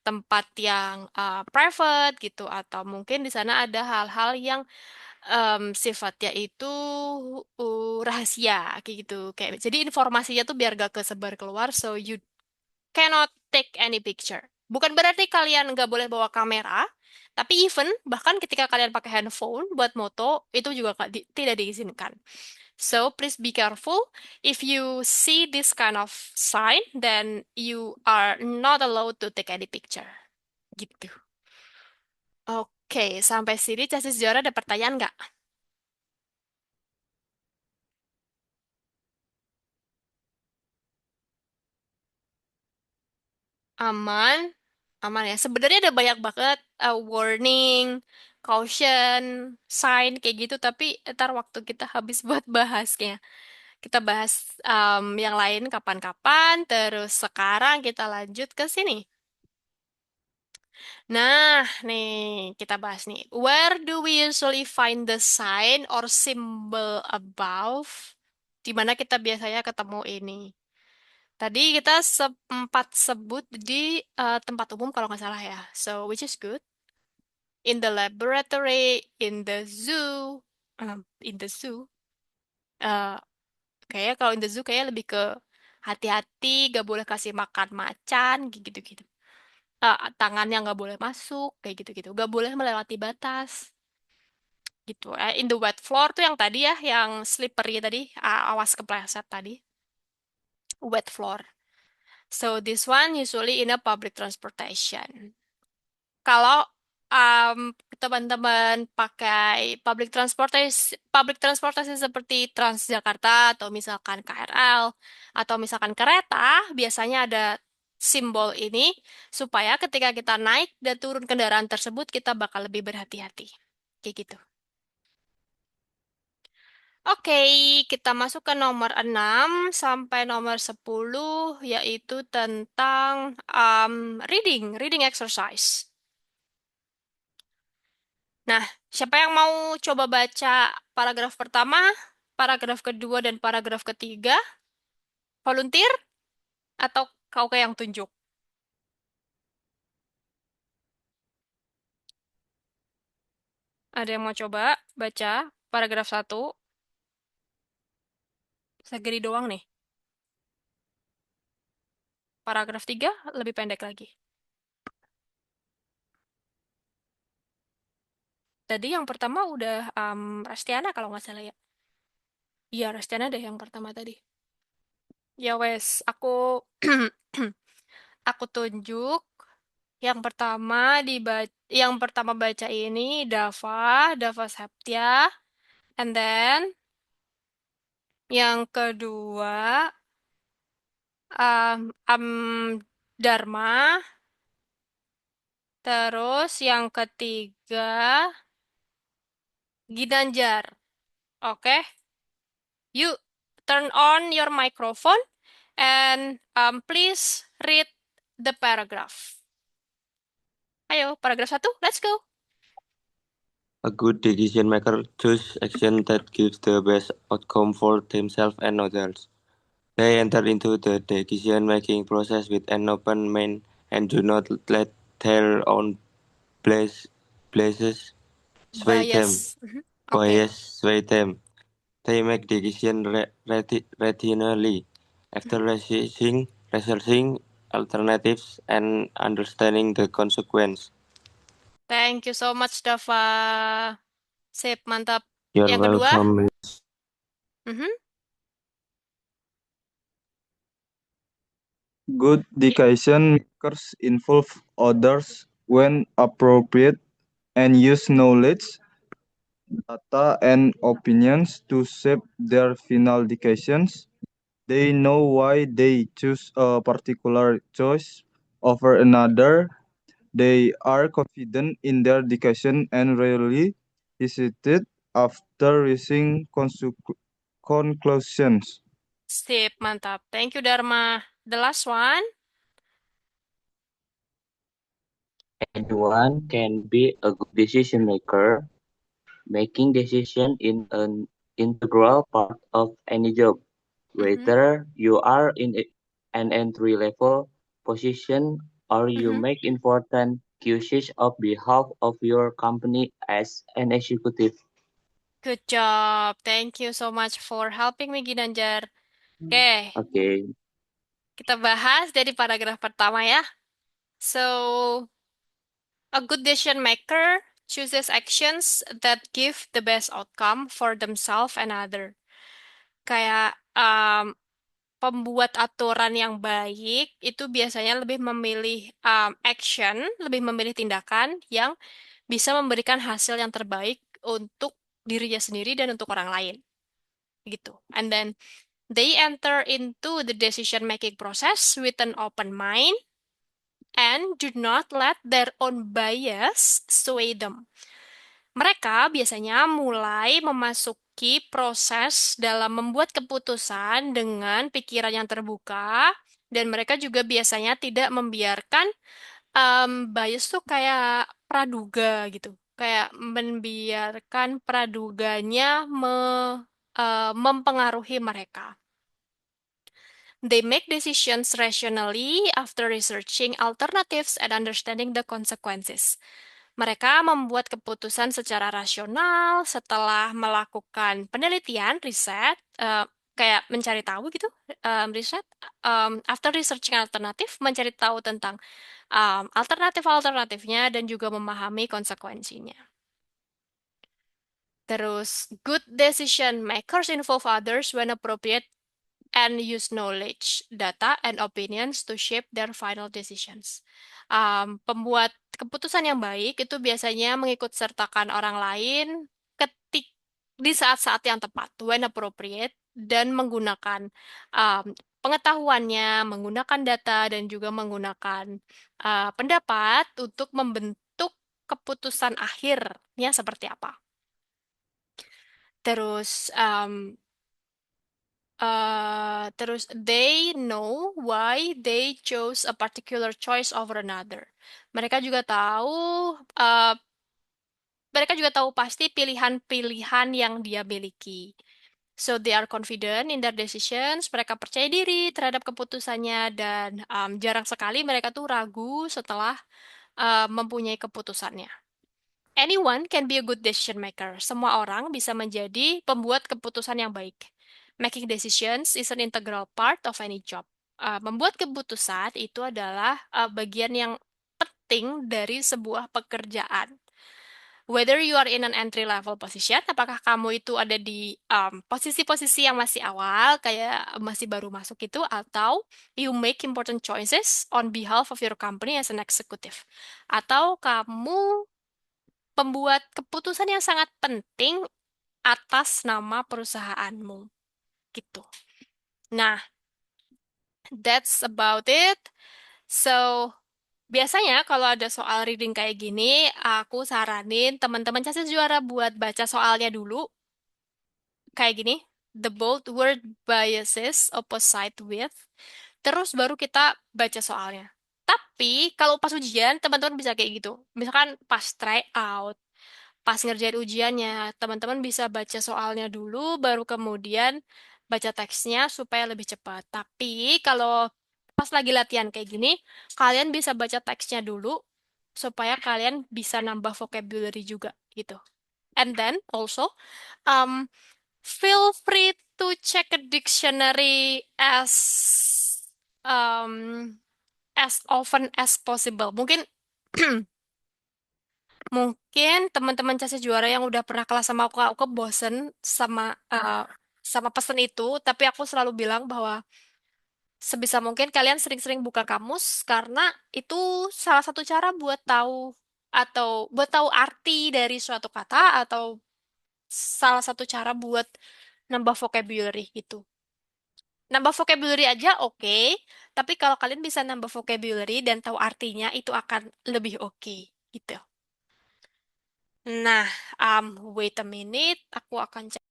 tempat yang private gitu, atau mungkin di sana ada hal-hal yang sifatnya itu rahasia kayak gitu, kayak jadi informasinya tuh biar gak kesebar keluar, so you cannot take any picture. Bukan berarti kalian nggak boleh bawa kamera, tapi even bahkan ketika kalian pakai handphone buat moto, itu juga tidak diizinkan. So please be careful. If you see this kind of sign, then you are not allowed to take any picture. Gitu. Oke, sampai sini Casis Juara ada pertanyaan nggak? Aman, aman ya. Sebenarnya ada banyak banget warning, caution, sign kayak gitu. Tapi ntar waktu kita habis buat bahasnya, kita bahas yang lain kapan-kapan. Terus sekarang kita lanjut ke sini. Nah, nih kita bahas nih. Where do we usually find the sign or symbol above? Di mana kita biasanya ketemu ini? Tadi kita sempat sebut di tempat umum kalau nggak salah ya. So, which is good. In the laboratory, in the zoo. In the zoo. eh Kayaknya kalau in the zoo kayak lebih ke hati-hati, gak boleh kasih makan macan, gitu-gitu. Tangannya nggak boleh masuk, kayak gitu-gitu. Gak boleh melewati batas, gitu. In the wet floor tuh yang tadi ya, yang slippery tadi, awas kepleset tadi. Wet floor. So this one usually in a public transportation. Kalau teman-teman pakai public transportasi seperti Transjakarta atau misalkan KRL atau misalkan kereta, biasanya ada simbol ini supaya ketika kita naik dan turun kendaraan tersebut kita bakal lebih berhati-hati. Kayak gitu. Oke, kita masuk ke nomor 6 sampai nomor 10, yaitu tentang reading exercise. Nah, siapa yang mau coba baca paragraf pertama, paragraf kedua, dan paragraf ketiga? Volunteer? Atau kau kayak yang tunjuk? Ada yang mau coba baca paragraf satu? Segini doang nih. Paragraf tiga lebih pendek lagi. Tadi yang pertama udah Restiana kalau nggak salah ya. Iya, Restiana deh yang pertama tadi. Ya wes, aku aku tunjuk. Yang pertama baca ini Dava Septia, and then yang kedua Dharma, terus yang ketiga Ginanjar. Oke, you turn on your microphone and please read the paragraph. Ayo, paragraf 1, let's go. A good decision maker chooses action that gives the best outcome for themselves and others. They enter into the decision-making process with an open mind and do not let their own biases sway them. Bias. Oke, Sway them. They make decisions rationally after researching alternatives and understanding the consequence. thank you so much, Dava. Sip, mantap. You're Yang kedua, welcome. mhm, Good decision makers involve others when appropriate and use knowledge, data, and opinions to shape their final decisions. They know why they choose a particular choice over another. They are confident in their decision and rarely hesitate after reaching conclusions. sip, mantap. Thank you, Dharma. The last one. Anyone can be a good decision maker. Making decisions is an integral part of any job, Mhm, whether you are in an entry level position or you mhm. make important choices on behalf of your company as an executive. Good job. Thank you so much for helping me, Ginanjar. Oke, Okay. kita bahas dari paragraf pertama ya. So, a good decision maker chooses actions that give the best outcome for themselves and other. Kayak pembuat aturan yang baik itu biasanya lebih memilih lebih memilih tindakan yang bisa memberikan hasil yang terbaik untuk dirinya sendiri dan untuk orang lain. Gitu. And then they enter into the decision making process with an open mind and do not let their own bias sway them. Mereka biasanya mulai memasuki proses dalam membuat keputusan dengan pikiran yang terbuka, dan mereka juga biasanya tidak membiarkan bias tuh kayak praduga gitu, kayak membiarkan praduganya mempengaruhi mereka. They make decisions rationally after researching alternatives and understanding the consequences. Mereka membuat keputusan secara rasional setelah melakukan penelitian, riset, kayak mencari tahu gitu, riset. After researching alternatif, mencari tahu tentang alternatif-alternatifnya dan juga memahami konsekuensinya. Terus, good decision makers involve others when appropriate and use knowledge, data, and opinions to shape their final decisions. Pembuat keputusan yang baik itu biasanya mengikut sertakan orang lain ketik di saat-saat yang tepat, when appropriate, dan menggunakan pengetahuannya, menggunakan data, dan juga menggunakan pendapat untuk membentuk keputusan akhirnya seperti apa. Terus, they know why they chose a particular choice over another. Mereka juga tahu, uh, mereka juga tahu pasti pilihan-pilihan yang dia miliki. So they are confident in their decisions. Mereka percaya diri terhadap keputusannya dan jarang sekali mereka tuh ragu setelah mempunyai keputusannya. Anyone can be a good decision maker. Semua orang bisa menjadi pembuat keputusan yang baik. Making decisions is an integral part of any job. Membuat keputusan itu adalah bagian yang penting dari sebuah pekerjaan. Whether you are in an entry level position, apakah kamu itu ada di posisi-posisi yang masih awal, kayak masih baru masuk itu, atau you make important choices on behalf of your company as an executive, atau kamu pembuat keputusan yang sangat penting atas nama perusahaanmu, gitu. Nah, that's about it. So, biasanya kalau ada soal reading kayak gini, aku saranin teman-teman CASIS juara buat baca soalnya dulu. Kayak gini, the bold word biases opposite with. Terus baru kita baca soalnya. Tapi kalau pas ujian, teman-teman bisa kayak gitu. Misalkan pas try out, pas ngerjain ujiannya, teman-teman bisa baca soalnya dulu, baru kemudian baca teksnya supaya lebih cepat. Tapi kalau pas lagi latihan kayak gini, kalian bisa baca teksnya dulu supaya kalian bisa nambah vocabulary juga gitu. And then also, um, feel free to check a dictionary um, as often as possible. Mungkin mungkin teman-teman CASIS juara yang udah pernah kelas sama aku bosen sama pesan itu, tapi aku selalu bilang bahwa sebisa mungkin kalian sering-sering buka kamus karena itu salah satu cara buat tahu atau buat tahu arti dari suatu kata atau salah satu cara buat nambah vocabulary gitu. Nambah vocabulary aja oke, tapi kalau kalian bisa nambah vocabulary dan tahu artinya itu akan lebih oke gitu. Nah, wait a minute, aku akan cek.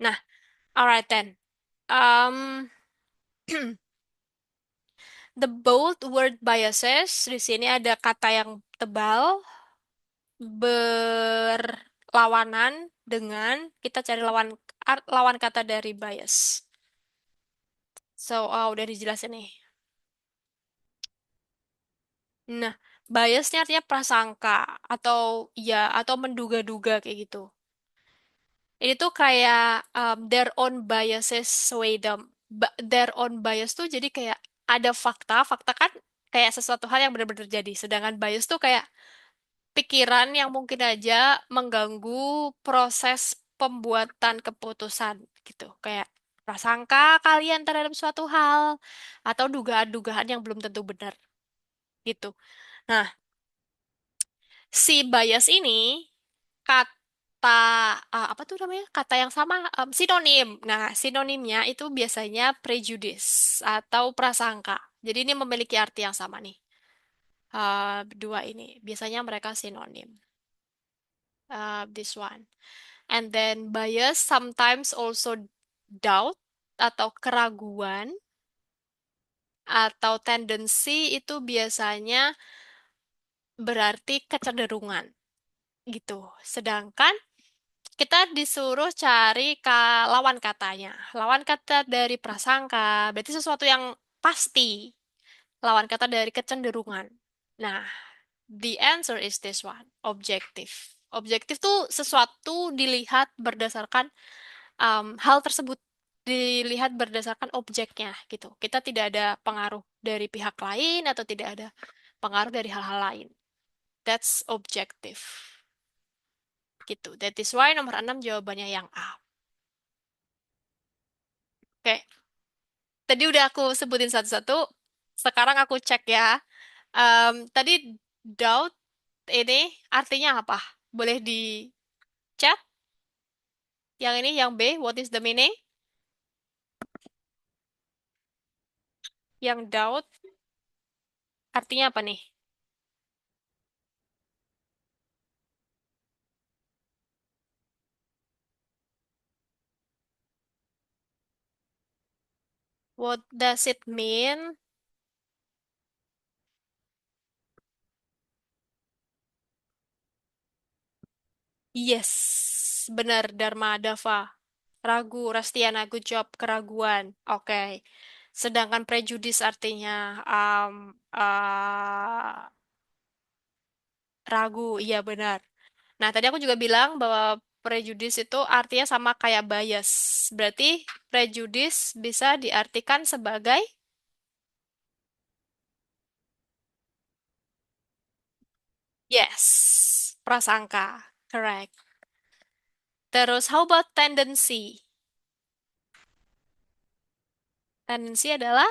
Nah, alright then. Um, the bold word biases di sini ada kata yang tebal berlawanan dengan kita cari lawan kata dari bias. So, udah dijelasin nih. Nah, biasnya artinya prasangka atau ya atau menduga-duga kayak gitu. Ini tuh kayak their own biases sway them. Their own bias tuh jadi kayak ada fakta, fakta kan kayak sesuatu hal yang benar-benar terjadi. Sedangkan bias tuh kayak pikiran yang mungkin aja mengganggu proses pembuatan keputusan gitu. Kayak prasangka kalian terhadap suatu hal atau dugaan-dugaan yang belum tentu benar gitu. Nah, si bias ini kata apa tuh namanya? Kata yang sama sinonim. Nah, sinonimnya itu biasanya prejudice atau prasangka. Jadi ini memiliki arti yang sama nih. Dua ini biasanya mereka sinonim. This one. And then bias sometimes also doubt atau keraguan atau tendensi itu biasanya berarti kecenderungan gitu. Sedangkan kita disuruh cari lawan katanya. Lawan kata dari prasangka, berarti sesuatu yang pasti. Lawan kata dari kecenderungan. Nah, the answer is this one, objektif. Objektif tuh sesuatu dilihat berdasarkan hal tersebut dilihat berdasarkan objeknya gitu. Kita tidak ada pengaruh dari pihak lain atau tidak ada pengaruh dari hal-hal lain. That's objective. Gitu. That is why nomor 6 jawabannya yang A. Oke, tadi udah aku sebutin satu-satu. Sekarang aku cek ya. Tadi doubt ini artinya apa? Boleh di chat? Yang ini, yang B, what is the meaning? Yang doubt artinya apa nih? What does it mean? Yes, benar Dharma Dava. Ragu, Rastiana, good job, keraguan. Oke. Sedangkan prejudis artinya ragu, iya benar. Nah, tadi aku juga bilang bahwa prejudis itu artinya sama kayak bias. Berarti prejudis bisa diartikan sebagai Yes, prasangka. Correct. Terus, how about tendency? Tendency adalah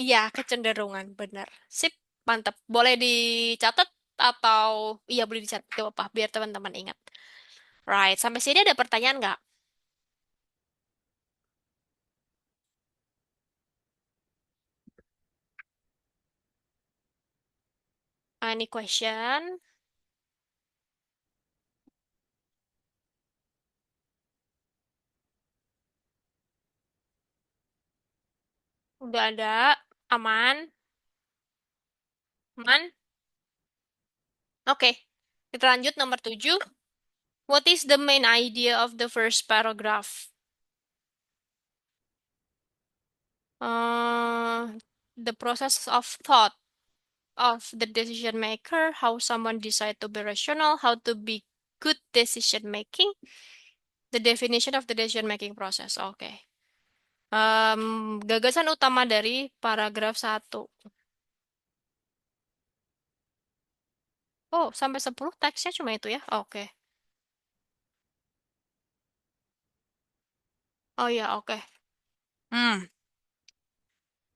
iya, kecenderungan, benar. Sip, mantap. Boleh dicatat atau iya boleh dicatat, gak apa, biar teman-teman ingat. Right, sampai sini ada pertanyaan nggak? Any question? Udah ada, aman, aman. Oke, kita lanjut nomor 7. What is the main idea of the first paragraph? Uh, the process of thought of the decision maker, how someone decide to be rational, how to be good decision making, the definition of the decision making process. Oke. Gagasan utama dari paragraf 1. Oh, sampai 10 teksnya cuma itu ya? Oke. Oh ya, oke. Hmm.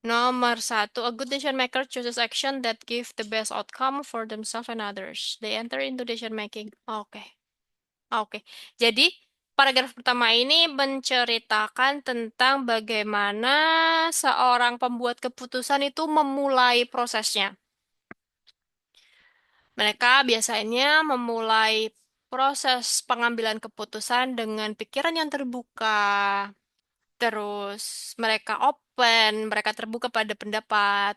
Nomor 1, a good decision maker chooses action that give the best outcome for themselves and others. They enter into decision making. Oke. Oke. Jadi, paragraf pertama ini menceritakan tentang bagaimana seorang pembuat keputusan itu memulai prosesnya. Mereka biasanya memulai proses pengambilan keputusan dengan pikiran yang terbuka. Terus mereka open, mereka terbuka pada pendapat.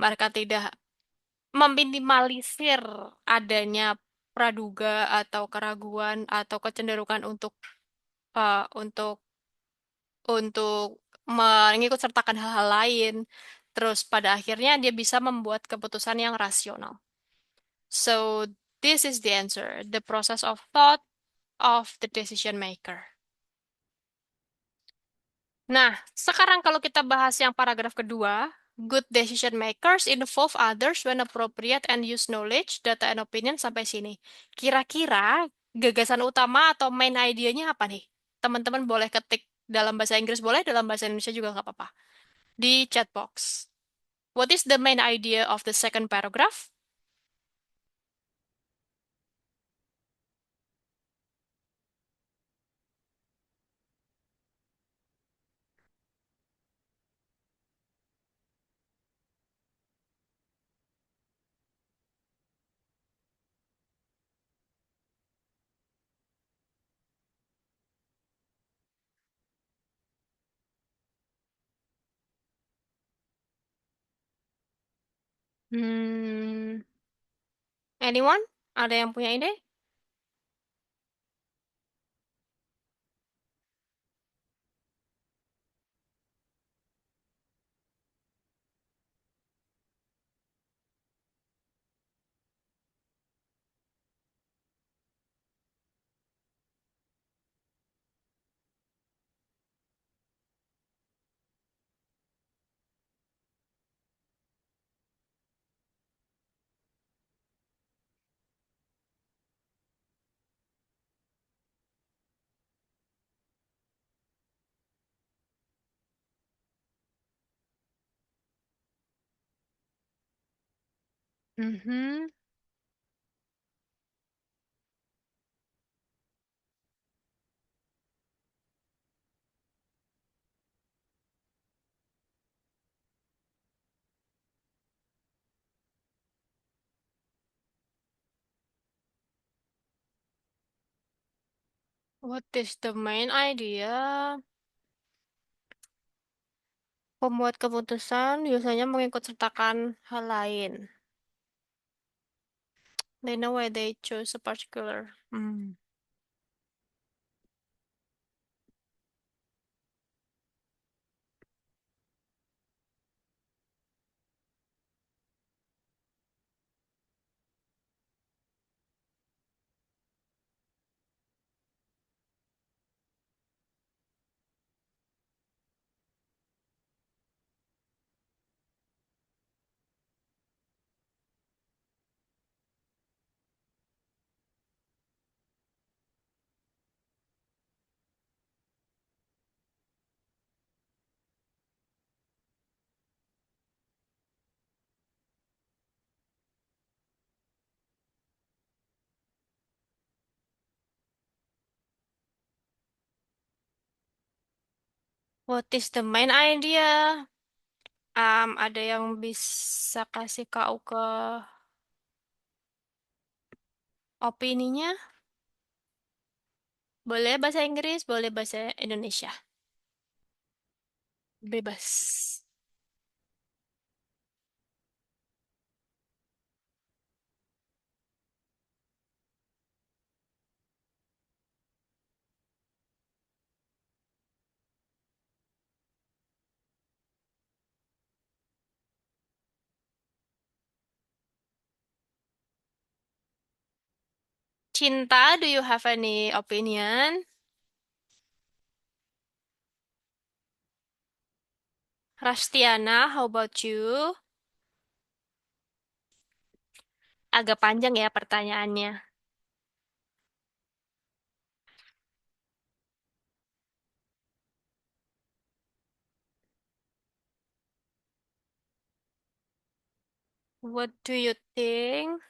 Mereka tidak meminimalisir adanya praduga atau keraguan atau kecenderungan eh, untuk mengikut sertakan hal-hal lain. Terus pada akhirnya dia bisa membuat keputusan yang rasional. So this is the answer, the process of thought of the decision maker. Nah, sekarang kalau kita bahas yang paragraf kedua, good decision makers involve others when appropriate and use knowledge, data, and opinion sampai sini. Kira-kira gagasan utama atau main idea-nya apa nih? Teman-teman boleh ketik dalam bahasa Inggris boleh, dalam bahasa Indonesia juga nggak apa-apa. Di chat box. What is the main idea of the second paragraph? Hmm, anyone? Ada yang punya ide? Mhm. What is the main idea? Pembuat keputusan biasanya mengikut sertakan hal lain. They know why they choose a particular. Hmm. What is the main idea? Ada yang bisa kasih kau ke opininya? Boleh bahasa Inggris, boleh bahasa Indonesia. Bebas. Cinta, do you have any opinion? Rastiana, how about you? Agak panjang ya pertanyaannya. What do you think?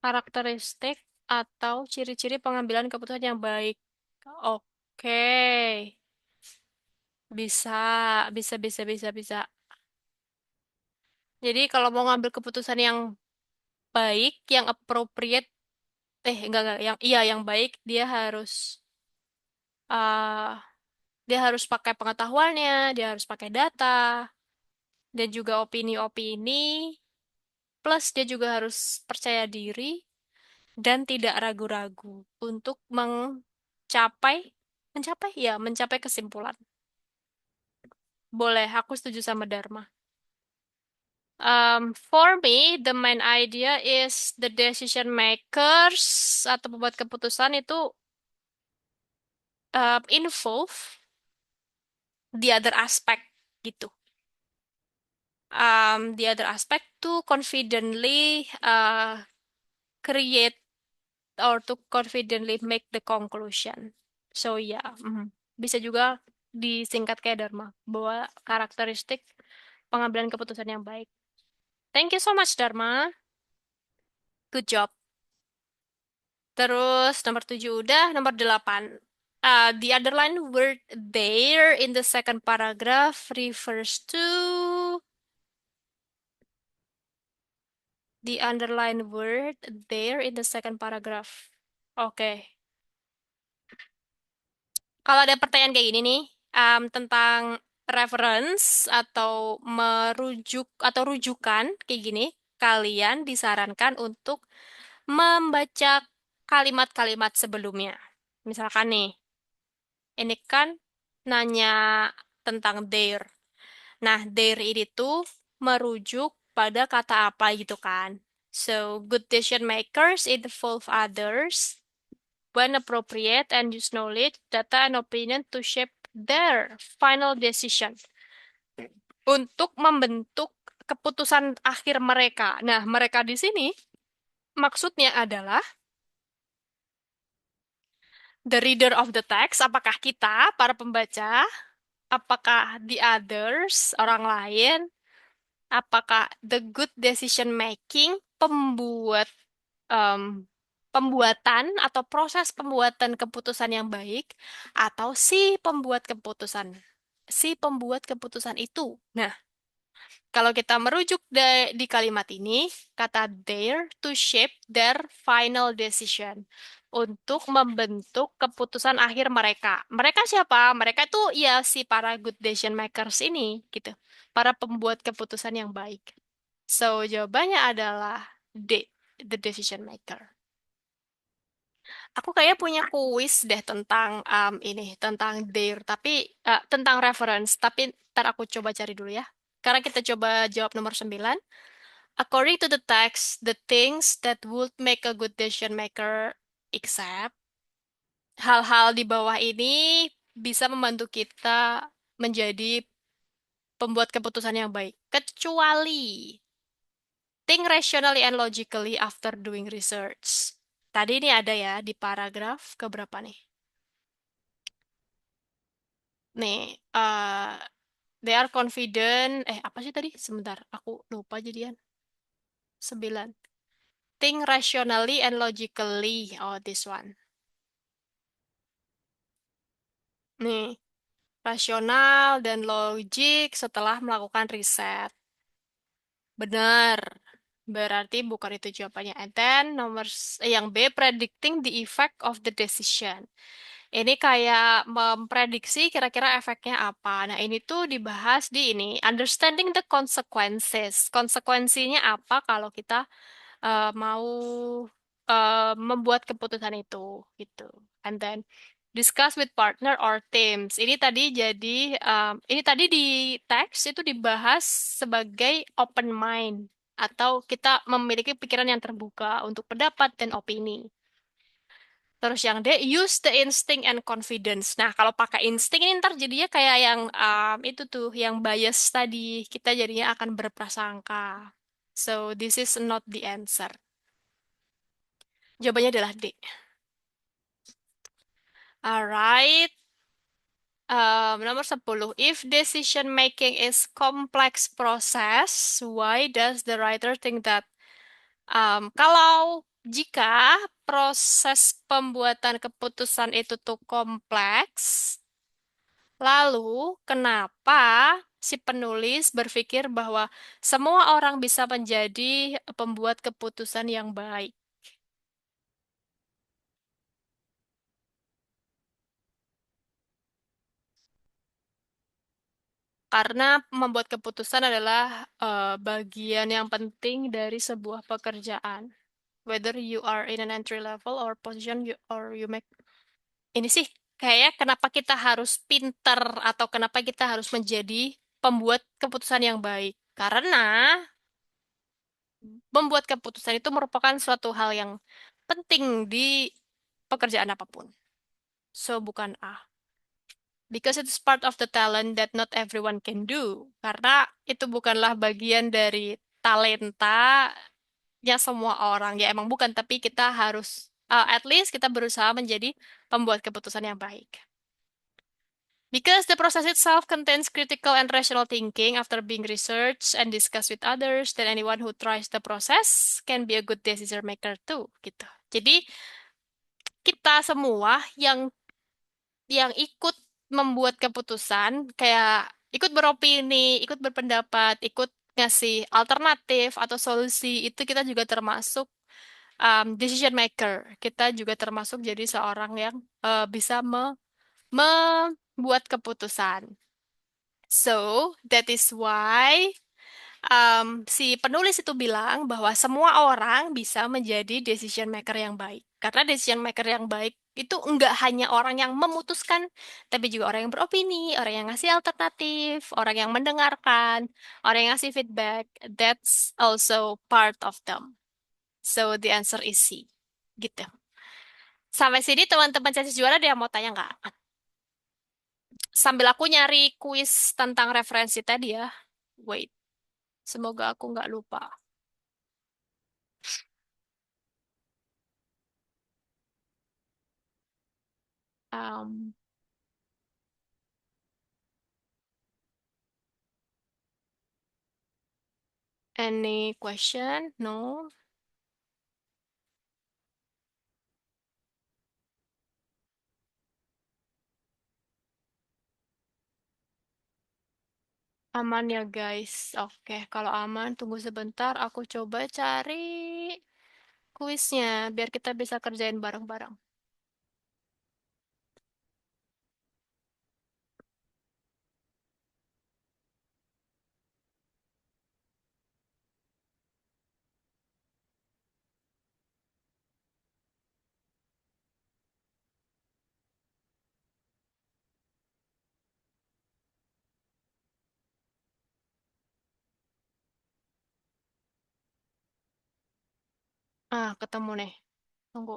Karakteristik atau ciri-ciri pengambilan keputusan yang baik. Oke, bisa, bisa. Jadi kalau mau ngambil keputusan yang baik, yang appropriate, enggak, yang baik, uh, dia harus pakai pengetahuannya, dia harus pakai data, dan juga opini-opini, plus dia juga harus percaya diri dan tidak ragu-ragu untuk mencapai, mencapai kesimpulan. Boleh, aku setuju sama Dharma. For me, the main idea is the decision makers atau pembuat keputusan itu involve the other aspect gitu. The other aspect to confidently create or to confidently make the conclusion. So ya, bisa juga disingkat kayak Dharma bahwa karakteristik pengambilan keputusan yang baik. Thank you so much Dharma. Good job. Terus nomor 7 udah, nomor 8. The underlined word there in the second paragraph refers to the underlined word there in the second paragraph. Oke. Kalau ada pertanyaan kayak gini nih, tentang reference atau merujuk atau rujukan kayak gini, kalian disarankan untuk membaca kalimat-kalimat sebelumnya. Misalkan nih, ini kan nanya tentang there. Nah, there ini tuh merujuk pada kata apa gitu kan. So, good decision makers involve others when appropriate and use knowledge, data, and opinion to shape their final decision. Untuk membentuk keputusan akhir mereka. Nah, mereka di sini maksudnya adalah the reader of the text, apakah kita, para pembaca, apakah the others, orang lain, apakah the good decision making, em, pembuatan atau proses pembuatan keputusan yang baik, atau si pembuat keputusan itu. Nah, kalau kita merujuk di kalimat ini, kata dare to shape their final decision. Untuk membentuk keputusan akhir mereka. Mereka siapa? Mereka itu ya si para good decision makers ini, gitu. Para pembuat keputusan yang baik. So, jawabannya adalah D, the decision maker. Aku kayaknya punya kuis deh tentang dare, tapi tentang reference, tapi ntar aku coba cari dulu ya. Karena kita coba jawab nomor 9. According to the text, the things that would make a good decision maker except hal-hal di bawah ini bisa membantu kita menjadi pembuat keputusan yang baik. Kecuali think rationally and logically after doing research. Tadi ini ada ya di paragraf keberapa nih? Nih, they are confident. Apa sih tadi? Sebentar, aku lupa jadian. 9. think rationally and logically. Oh, this one. Nih, rasional dan logik setelah melakukan riset. Benar. Berarti bukan itu jawabannya. And then yang B, predicting the effect of the decision. Ini kayak memprediksi kira-kira efeknya apa. Nah, ini tuh dibahas di ini, understanding the consequences. Konsekuensinya apa kalau kita mau membuat keputusan itu, gitu. And then discuss with partner or teams. Ini tadi di teks itu dibahas sebagai open mind atau kita memiliki pikiran yang terbuka untuk pendapat dan opini. Terus yang D, use the instinct and confidence. Nah, kalau pakai insting ini ntar jadinya kayak yang itu tuh, yang bias tadi. Kita jadinya akan berprasangka. So, this is not the answer. Jawabannya adalah D. Alright. Nomor 10. If decision making is complex process, why does the writer think that? Kalau jika proses pembuatan keputusan itu tuh kompleks, lalu kenapa si penulis berpikir bahwa semua orang bisa menjadi pembuat keputusan yang baik? Karena membuat keputusan adalah bagian yang penting dari sebuah pekerjaan. Whether you are in an entry level or position or you make. Ini sih kayak kenapa kita harus pinter atau kenapa kita harus menjadi pembuat keputusan yang baik. Karena membuat keputusan itu merupakan suatu hal yang penting di pekerjaan apapun. So bukan A. Because it's part of the talent that not everyone can do. Karena itu bukanlah bagian dari talenta ya semua orang. Ya emang bukan, tapi kita harus, at least kita berusaha menjadi pembuat keputusan yang baik. Because the process itself contains critical and rational thinking after being researched and discussed with others, then anyone who tries the process can be a good decision maker too, gitu. Jadi kita semua yang ikut membuat keputusan, kayak ikut beropini, ikut berpendapat, ikut ngasih alternatif atau solusi, itu kita juga termasuk decision maker. Kita juga termasuk jadi seorang yang bisa membuat keputusan. So, that is why si penulis itu bilang bahwa semua orang bisa menjadi decision maker yang baik. Karena decision maker yang baik itu enggak hanya orang yang memutuskan, tapi juga orang yang beropini, orang yang ngasih alternatif, orang yang mendengarkan, orang yang ngasih feedback. That's also part of them. So the answer is C. Gitu. Sampai sini teman-teman Chelsea Juara ada yang mau tanya nggak? Sambil aku nyari kuis tentang referensi tadi ya. Wait, semoga aku nggak lupa. Um, any question? No? Aman ya guys. Oke, kalau aman tunggu sebentar. Aku coba cari kuisnya biar kita bisa kerjain bareng-bareng. Ketemu nih. Tunggu.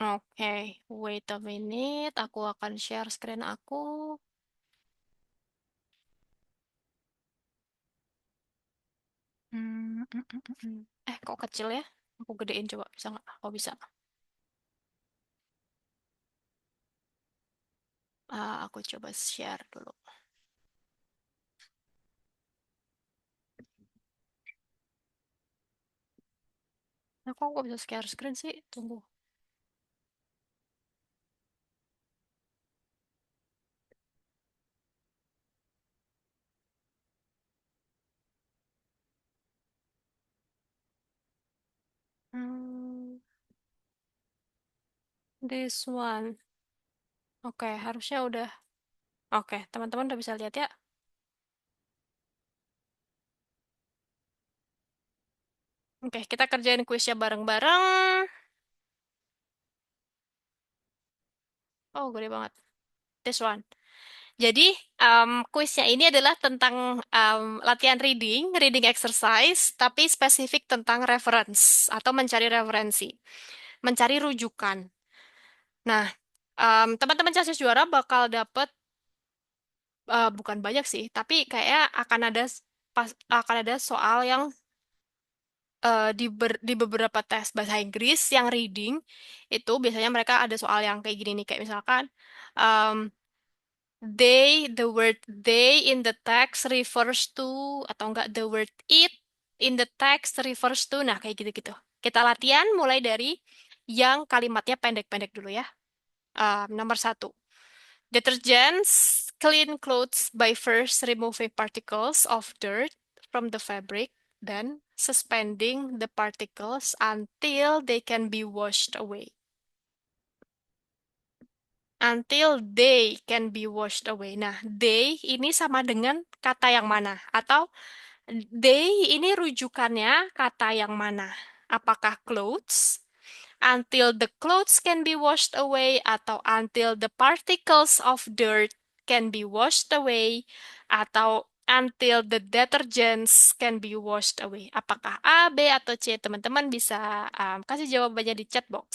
Oke. Wait a minute. Aku akan share screen aku. Hmm, mm, mm, mm, mm. Kok kecil ya? Aku gedein coba, bisa nggak? Oh bisa. Aku coba share dulu. Nah, kok nggak bisa share screen sih? Tunggu. Hmm, this one. Oke, harusnya udah. Oke, teman-teman udah bisa lihat ya. Oke, kita kerjain kuisnya bareng-bareng. Oh, gede banget. This one. Jadi, kuisnya ini adalah tentang latihan reading exercise, tapi spesifik tentang reference atau mencari referensi, mencari rujukan. Nah, teman-teman CASIS juara bakal dapet bukan banyak sih, tapi kayak akan ada soal yang di beberapa tes bahasa Inggris yang reading itu biasanya mereka ada soal yang kayak gini nih, kayak misalkan um, the word they in the text refers to, atau enggak the word it in the text refers to. Nah, kayak gitu-gitu. Kita latihan mulai dari yang kalimatnya pendek-pendek dulu ya. Nomor satu. Detergents clean clothes by first removing particles of dirt from the fabric, then suspending the particles until they can be washed away. Until they can be washed away. Nah, they ini sama dengan kata yang mana? Atau they ini rujukannya kata yang mana? Apakah clothes? Until the clothes can be washed away, atau until the particles of dirt can be washed away, atau until the detergents can be washed away. Apakah A, B, atau C? Teman-teman bisa kasih jawabannya di chat box.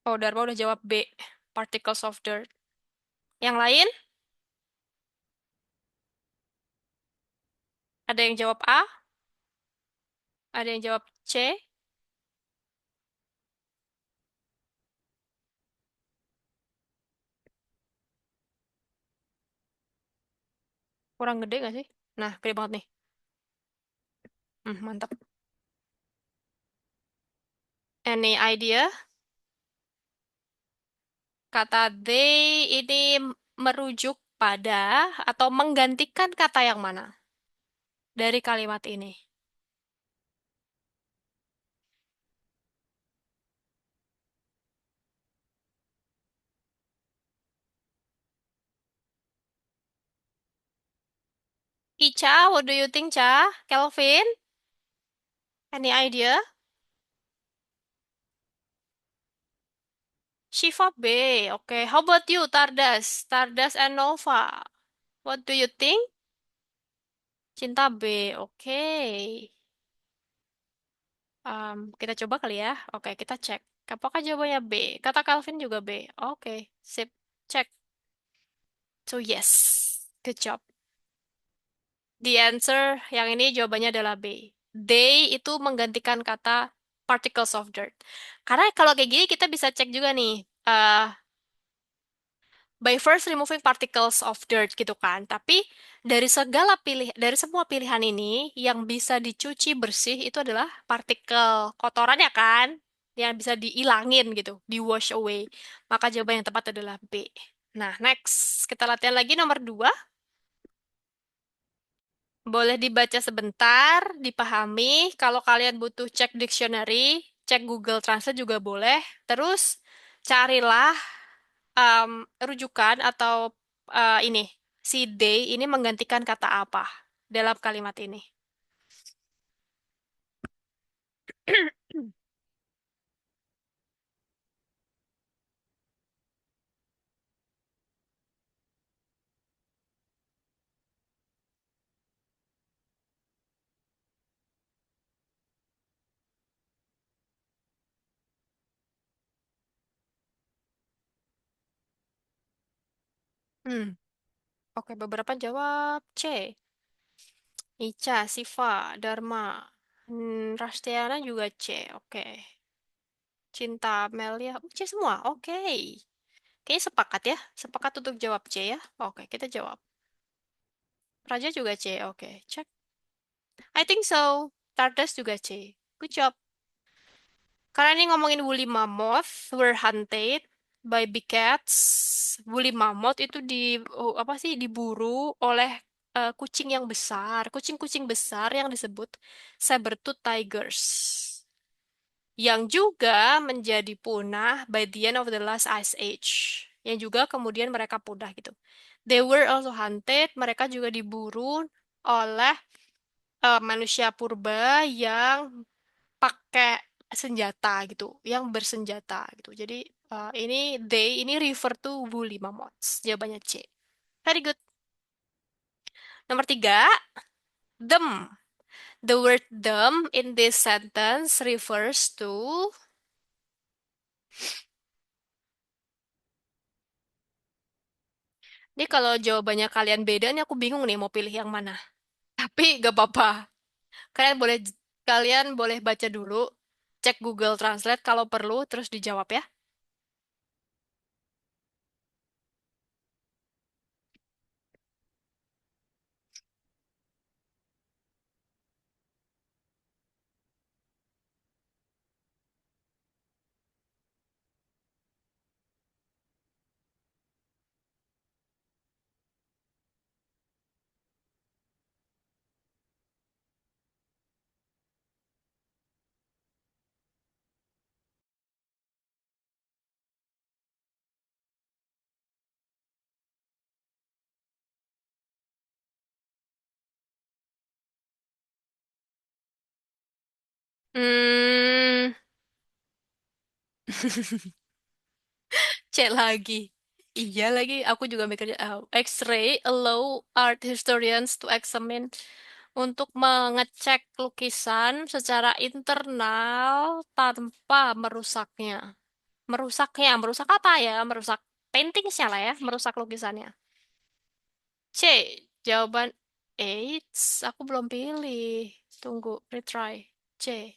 Oh, Dharma udah jawab B, particles of dirt. Yang lain? Ada yang jawab A? Ada yang jawab C? Kurang gede nggak sih? Nah, gede banget nih. Mantap. Any idea? Kata they ini merujuk pada atau menggantikan kata yang mana dari kalimat ini? Ica, what do you think, Cha? Kelvin? Any idea? Shiva B. Okay, how about you, Tardas? Tardas and Nova. What do you think? Cinta B. Oke. Kita coba kali ya. Oke, kita cek. Apakah jawabannya B? Kata Calvin juga B. Oke, sip. Cek. So yes. Good job. The answer yang ini jawabannya adalah B. They itu menggantikan kata particles of dirt. Karena kalau kayak gini kita bisa cek juga nih. By first removing particles of dirt gitu kan. Tapi dari semua pilihan ini yang bisa dicuci bersih itu adalah partikel kotorannya kan, yang bisa diilangin gitu, di wash away. Maka jawaban yang tepat adalah B. Nah, next kita latihan lagi nomor 2. Boleh dibaca sebentar, dipahami. Kalau kalian butuh cek dictionary, cek Google Translate juga boleh. Terus carilah rujukan atau ini, si they ini menggantikan kata apa dalam kalimat ini. Hmm. Oke, beberapa jawab C. Ica, Siva, Dharma, Rastiana juga C. Oke. Cinta, Melia, C semua. Oke. Kayaknya sepakat ya. Sepakat untuk jawab C ya. Oke, kita jawab. Raja juga C. Oke, cek. I think so. Stardust juga C. Good job. Karena ini ngomongin woolly mammoth were hunted by big cats. Woolly mammoth itu apa sih diburu oleh kucing yang besar, kucing-kucing besar yang disebut saber-tooth tigers. Yang juga menjadi punah by the end of the last ice age. Yang juga kemudian mereka punah gitu. They were also hunted, mereka juga diburu oleh manusia purba yang pakai senjata gitu, yang bersenjata gitu. Jadi ini refer to woolly mammoths. Jawabannya C. Very good. Nomor 3, them. The word them in this sentence refers to ini kalau jawabannya kalian beda nih aku bingung nih mau pilih yang mana. Tapi gak apa-apa. Kalian boleh kalian boleh baca dulu, cek Google Translate kalau perlu terus dijawab ya. Hmm, cek lagi. Iya lagi, aku juga mikirnya X-ray allow art historians to examine untuk mengecek lukisan secara internal tanpa merusaknya. Merusak apa ya? Merusak paintingsnya lah ya, merusak lukisannya. C, jawaban AIDS, aku belum pilih. Tunggu, retry. C,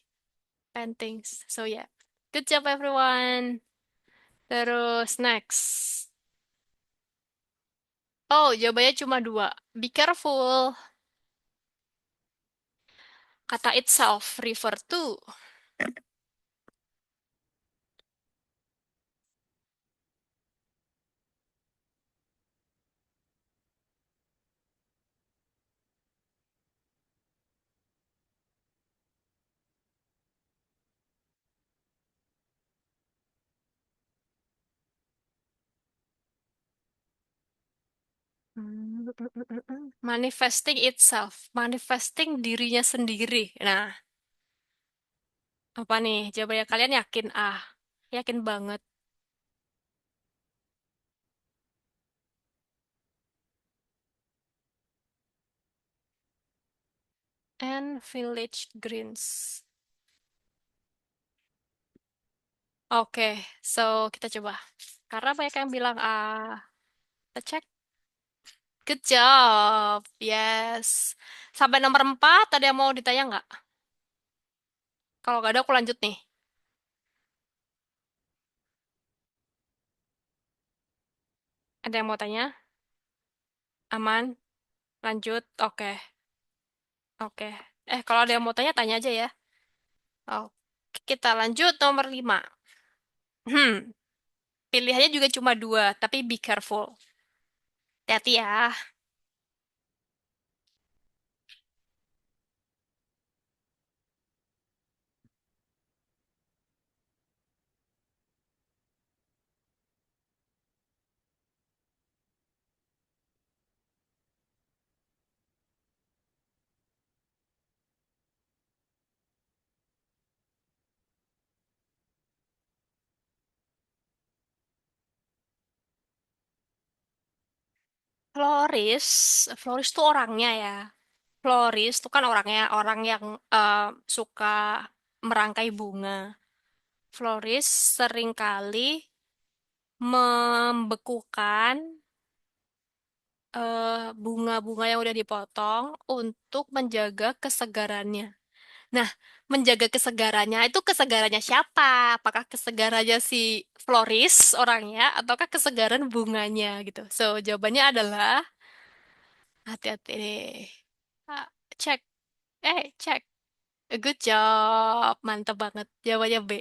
paintings. So yeah, good job everyone. Terus next. Oh, jawabannya cuma dua. Be careful. Kata itself refer to manifesting itself, manifesting dirinya sendiri. Nah, apa nih? Jawabannya kalian yakin? Yakin banget. And village greens. Oke, so kita coba. Karena banyak yang bilang kita cek. Good job. Yes. Sampai nomor 4, ada yang mau ditanya nggak? Kalau nggak ada, aku lanjut nih. Ada yang mau tanya? Aman? Lanjut? Oke. Oke. Kalau ada yang mau tanya, tanya aja ya. Oke, kita lanjut nomor 5. Hmm, pilihannya juga cuma dua, tapi be careful. Hati-hati ya. Floris, Floris tuh orangnya ya. Floris tuh kan orangnya, orang yang suka merangkai bunga. Floris seringkali membekukan bunga-bunga yang udah dipotong untuk menjaga kesegarannya. Nah, menjaga kesegarannya itu kesegarannya siapa? Apakah kesegarannya si floris orangnya ataukah kesegaran bunganya gitu. So, jawabannya adalah hati-hati deh. Ah, cek. Cek. Good job. Mantap banget. Jawabannya B.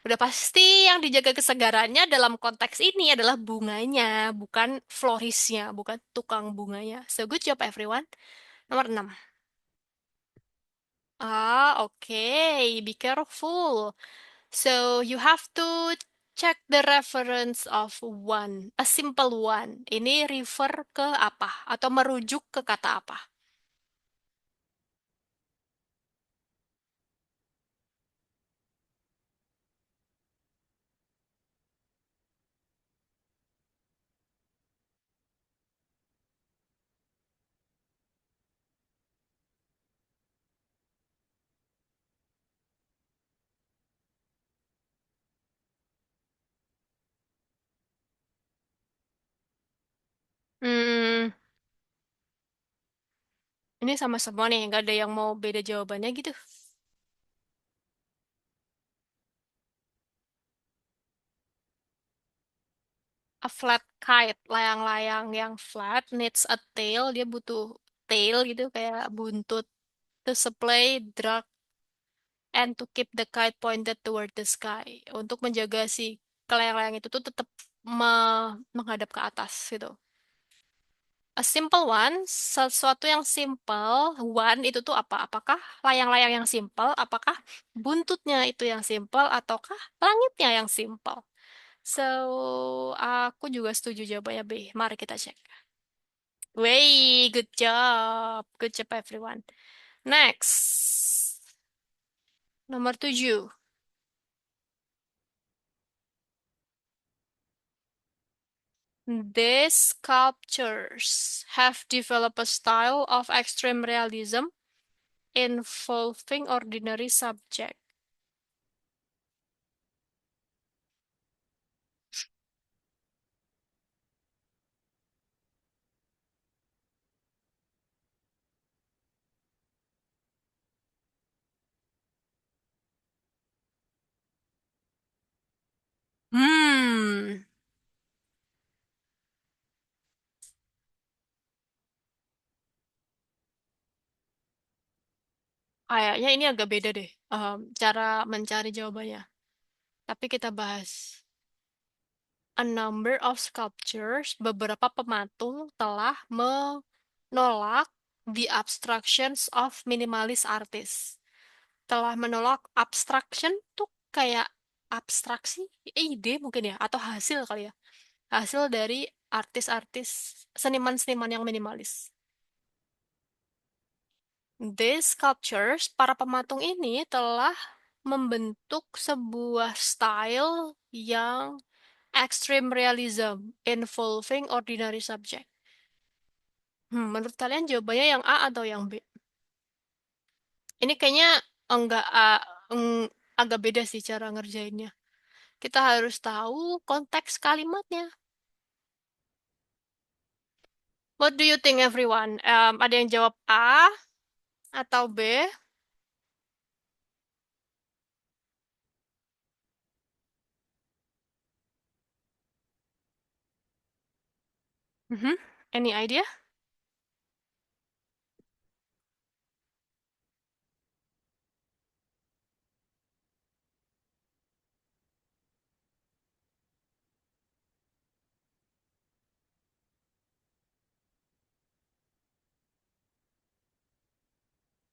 Udah pasti yang dijaga kesegarannya dalam konteks ini adalah bunganya, bukan florisnya, bukan tukang bunganya. So, good job everyone. Nomor 6. Okay. Be careful. So you have to check the reference of one, a simple one. Ini refer ke apa atau merujuk ke kata apa? Hmm, ini sama semua nih, nggak ada yang mau beda jawabannya gitu. A flat kite, layang-layang yang flat needs a tail, dia butuh tail gitu kayak buntut to supply drag and to keep the kite pointed toward the sky. Untuk menjaga si kelayang-layang itu tuh tetap menghadap ke atas gitu. A simple one, sesuatu yang simple, one itu tuh apa? Apakah layang-layang yang simple? Apakah buntutnya itu yang simple? Ataukah langitnya yang simple? So, aku juga setuju jawabannya B. Mari kita cek. Wey, good job. Good job everyone. Next. Nomor 7. These sculptures have developed a style of extreme realism involving ordinary subject. Hmm, kayaknya ini agak beda deh, cara mencari jawabannya. Tapi kita bahas. A number of sculptures, beberapa pematung telah menolak the abstractions of minimalist artists. Telah menolak abstraction tuh kayak abstraksi, ide mungkin ya, atau hasil kali ya. Hasil dari artis-artis, seniman-seniman yang minimalis. These sculptures, para pematung ini telah membentuk sebuah style yang extreme realism involving ordinary subject. Menurut kalian jawabannya yang A atau yang B? Ini kayaknya enggak A, agak beda sih cara ngerjainnya. Kita harus tahu konteks kalimatnya. What do you think everyone? Ada yang jawab A atau B? Mhm. Any idea?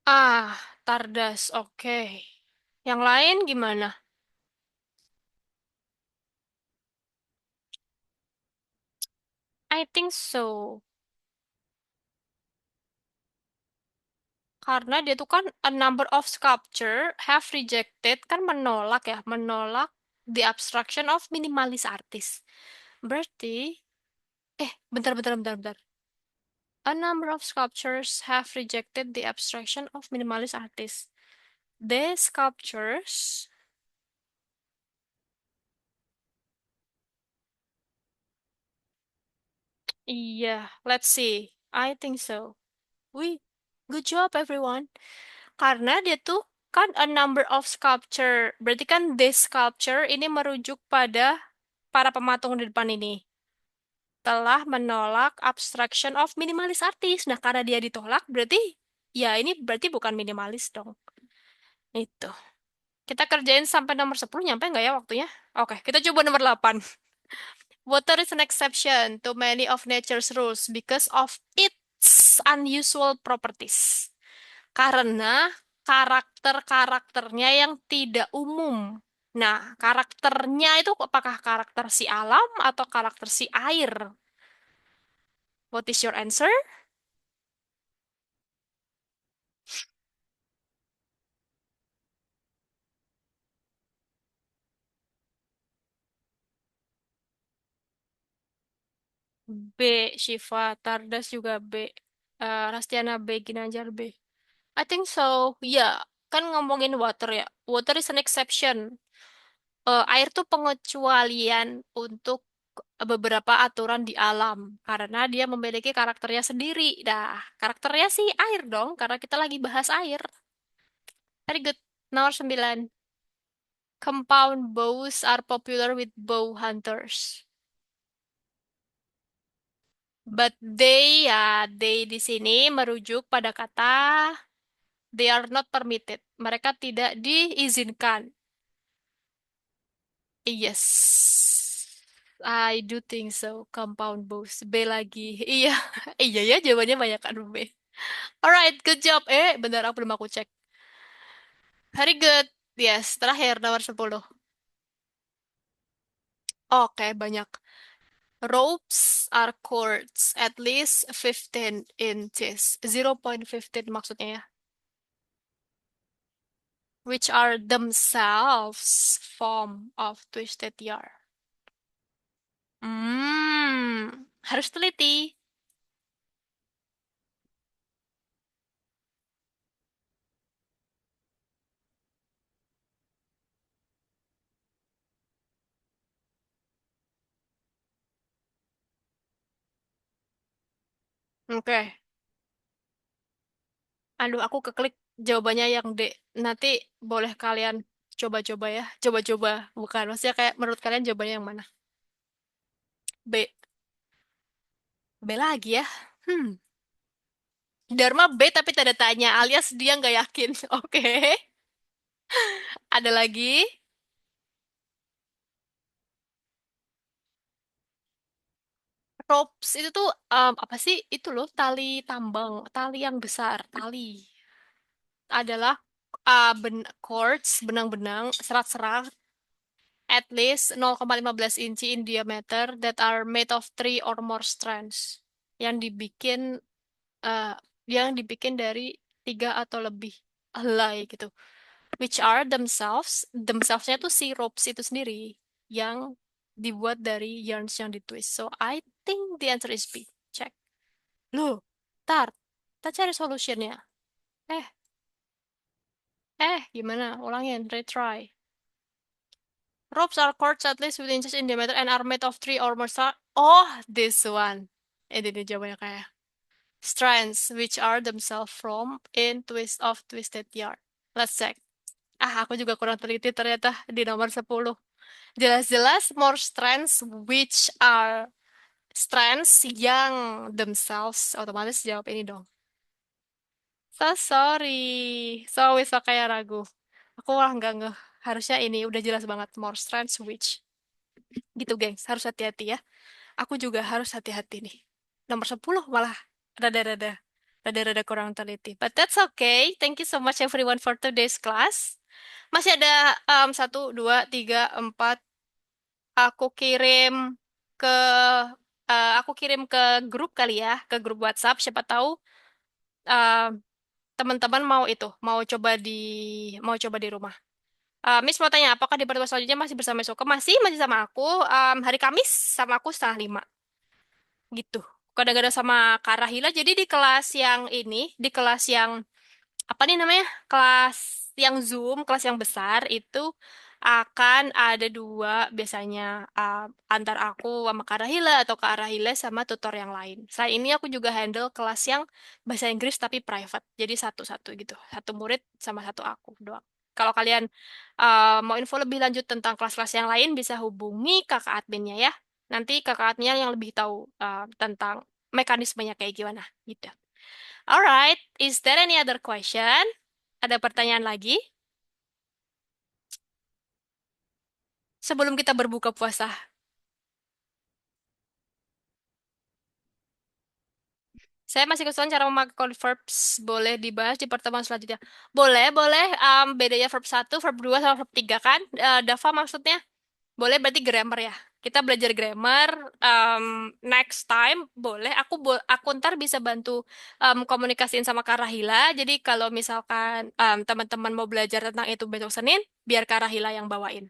Ah, Tardas. Oke. Yang lain gimana? I think so. Karena dia tuh kan a number of sculpture have rejected, kan menolak ya, menolak the abstraction of minimalist artist. Berarti, bentar, bentar, bentar, bentar. A number of sculptures have rejected the abstraction of minimalist artists. The sculptures Iya, let's see. I think so. Wih, good job everyone. Karena dia tuh kan a number of sculpture. Berarti kan this sculpture ini merujuk pada para pematung di depan ini. Telah menolak abstraction of minimalis artis. Nah, karena dia ditolak, berarti ya ini berarti bukan minimalis dong. Itu. Kita kerjain sampai nomor 10, nyampe nggak ya waktunya? Oke, kita coba nomor 8. Water is an exception to many of nature's rules because of its unusual properties. Karena karakter-karakternya yang tidak umum. Nah, karakternya itu apakah karakter si alam atau karakter si air? What is your answer? B. Shiva. Tardas juga B. Rastiana B. Ginanjar B. I think so. Ya, kan ngomongin water ya. Water is an exception. Air tuh pengecualian untuk beberapa aturan di alam karena dia memiliki karakternya sendiri. Dah, karakternya sih air dong karena kita lagi bahas air. Very good. Nomor 9. Compound bows are popular with bow hunters. But they ya, they di sini merujuk pada kata they are not permitted. Mereka tidak diizinkan. Yes. I do think so. Compound bows. B lagi. Iya. Iya ya, jawabannya banyak kan B. Alright, good job. Benar aku belum aku cek. Very good. Yes, terakhir nomor 10. Oke, banyak. Ropes are cords at least 15 inches. 0.15 maksudnya ya. Which are themselves form of twisted yarn. Harus teliti. Oke. Aduh, aku keklik jawabannya yang D. Nanti boleh kalian coba-coba ya. Coba-coba. Bukan, maksudnya kayak menurut kalian jawabannya yang mana? B. B lagi ya. Hmm. Dharma B tapi tanda tanya, alias dia nggak yakin. Oke. Ada lagi. Ropes itu tuh apa sih? Itu loh tali tambang, tali yang besar, tali. Adalah cords, benang-benang, serat-serat at least 0,15 inci in diameter that are made of three or more strands. Eh, yang dibikin dari 3 atau lebih helai gitu. Which are themselves-nya tuh si ropes itu sendiri yang dibuat dari yarns yang ditwist. So I think the answer is B. Check. Loh, tar, kita cari solutionnya. Eh, gimana? Ulangin, retry. Ropes are cords at least with inches in diameter and are made of three or more Oh, this one. Ini jawabannya kayak strands, which are themselves from in twisted yarn. Let's check. Aku juga kurang teliti ternyata di nomor 10. Jelas-jelas more strands which are strands yang themselves. Otomatis jawab ini dong. So sorry. So wis kayak ragu. Aku lah nggak ngeh. Harusnya ini udah jelas banget more strands which. Gitu gengs, harus hati-hati ya. Aku juga harus hati-hati nih. Nomor 10 malah rada-rada kurang teliti. But that's okay. Thank you so much everyone for today's class. Masih ada 1, 2, 3, 4. Aku kirim ke aku kirim ke grup kali ya, ke grup WhatsApp. Siapa tahu eh, teman-teman mau coba di rumah. Miss mau tanya, apakah di pertemuan selanjutnya masih bersama Soka? Masih sama aku. Hari Kamis sama aku 4:30 gitu. Kadang-kadang sama Kak Rahila. Jadi di kelas yang ini, di kelas yang apa nih namanya? Kelas yang Zoom, kelas yang besar itu akan ada dua biasanya antar aku sama Kak Rahila atau Kak Rahila sama tutor yang lain. Selain ini aku juga handle kelas yang bahasa Inggris tapi private. Jadi satu-satu gitu. Satu murid sama satu aku doang. Kalau kalian mau info lebih lanjut tentang kelas-kelas yang lain bisa hubungi kakak adminnya ya. Nanti kakak adminnya yang lebih tahu tentang mekanismenya kayak gimana gitu. Alright, is there any other question? Ada pertanyaan lagi? Sebelum kita berbuka puasa. Saya masih kesulitan cara memakai verbs. Boleh dibahas di pertemuan selanjutnya. Boleh, boleh. Bedanya verb 1, verb 2, sama verb 3 kan? Dava maksudnya? Boleh berarti grammar ya. Kita belajar grammar. Next time boleh. Aku ntar bisa bantu komunikasiin sama Kak Rahila. Jadi kalau misalkan teman-teman mau belajar tentang itu besok Senin, biar Kak Rahila yang bawain.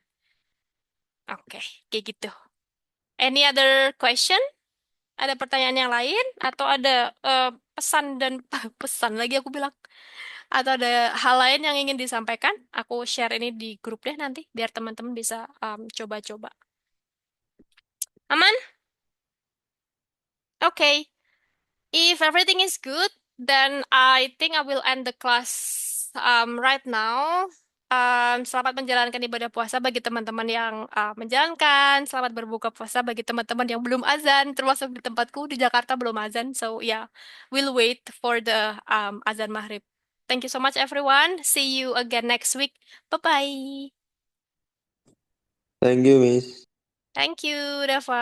Oke, kayak gitu. Any other question? Ada pertanyaan yang lain atau ada pesan dan pesan lagi aku bilang atau ada hal lain yang ingin disampaikan? Aku share ini di grup deh nanti biar teman-teman bisa coba-coba. Aman? Okay. If everything is good, then I think I will end the class right now. Selamat menjalankan ibadah puasa bagi teman-teman yang menjalankan. Selamat berbuka puasa bagi teman-teman yang belum azan. Termasuk di tempatku di Jakarta belum azan. So yeah, we'll wait for the azan maghrib. Thank you so much everyone. See you again next week. Bye-bye. Thank you, Miss. Thank you, Dava.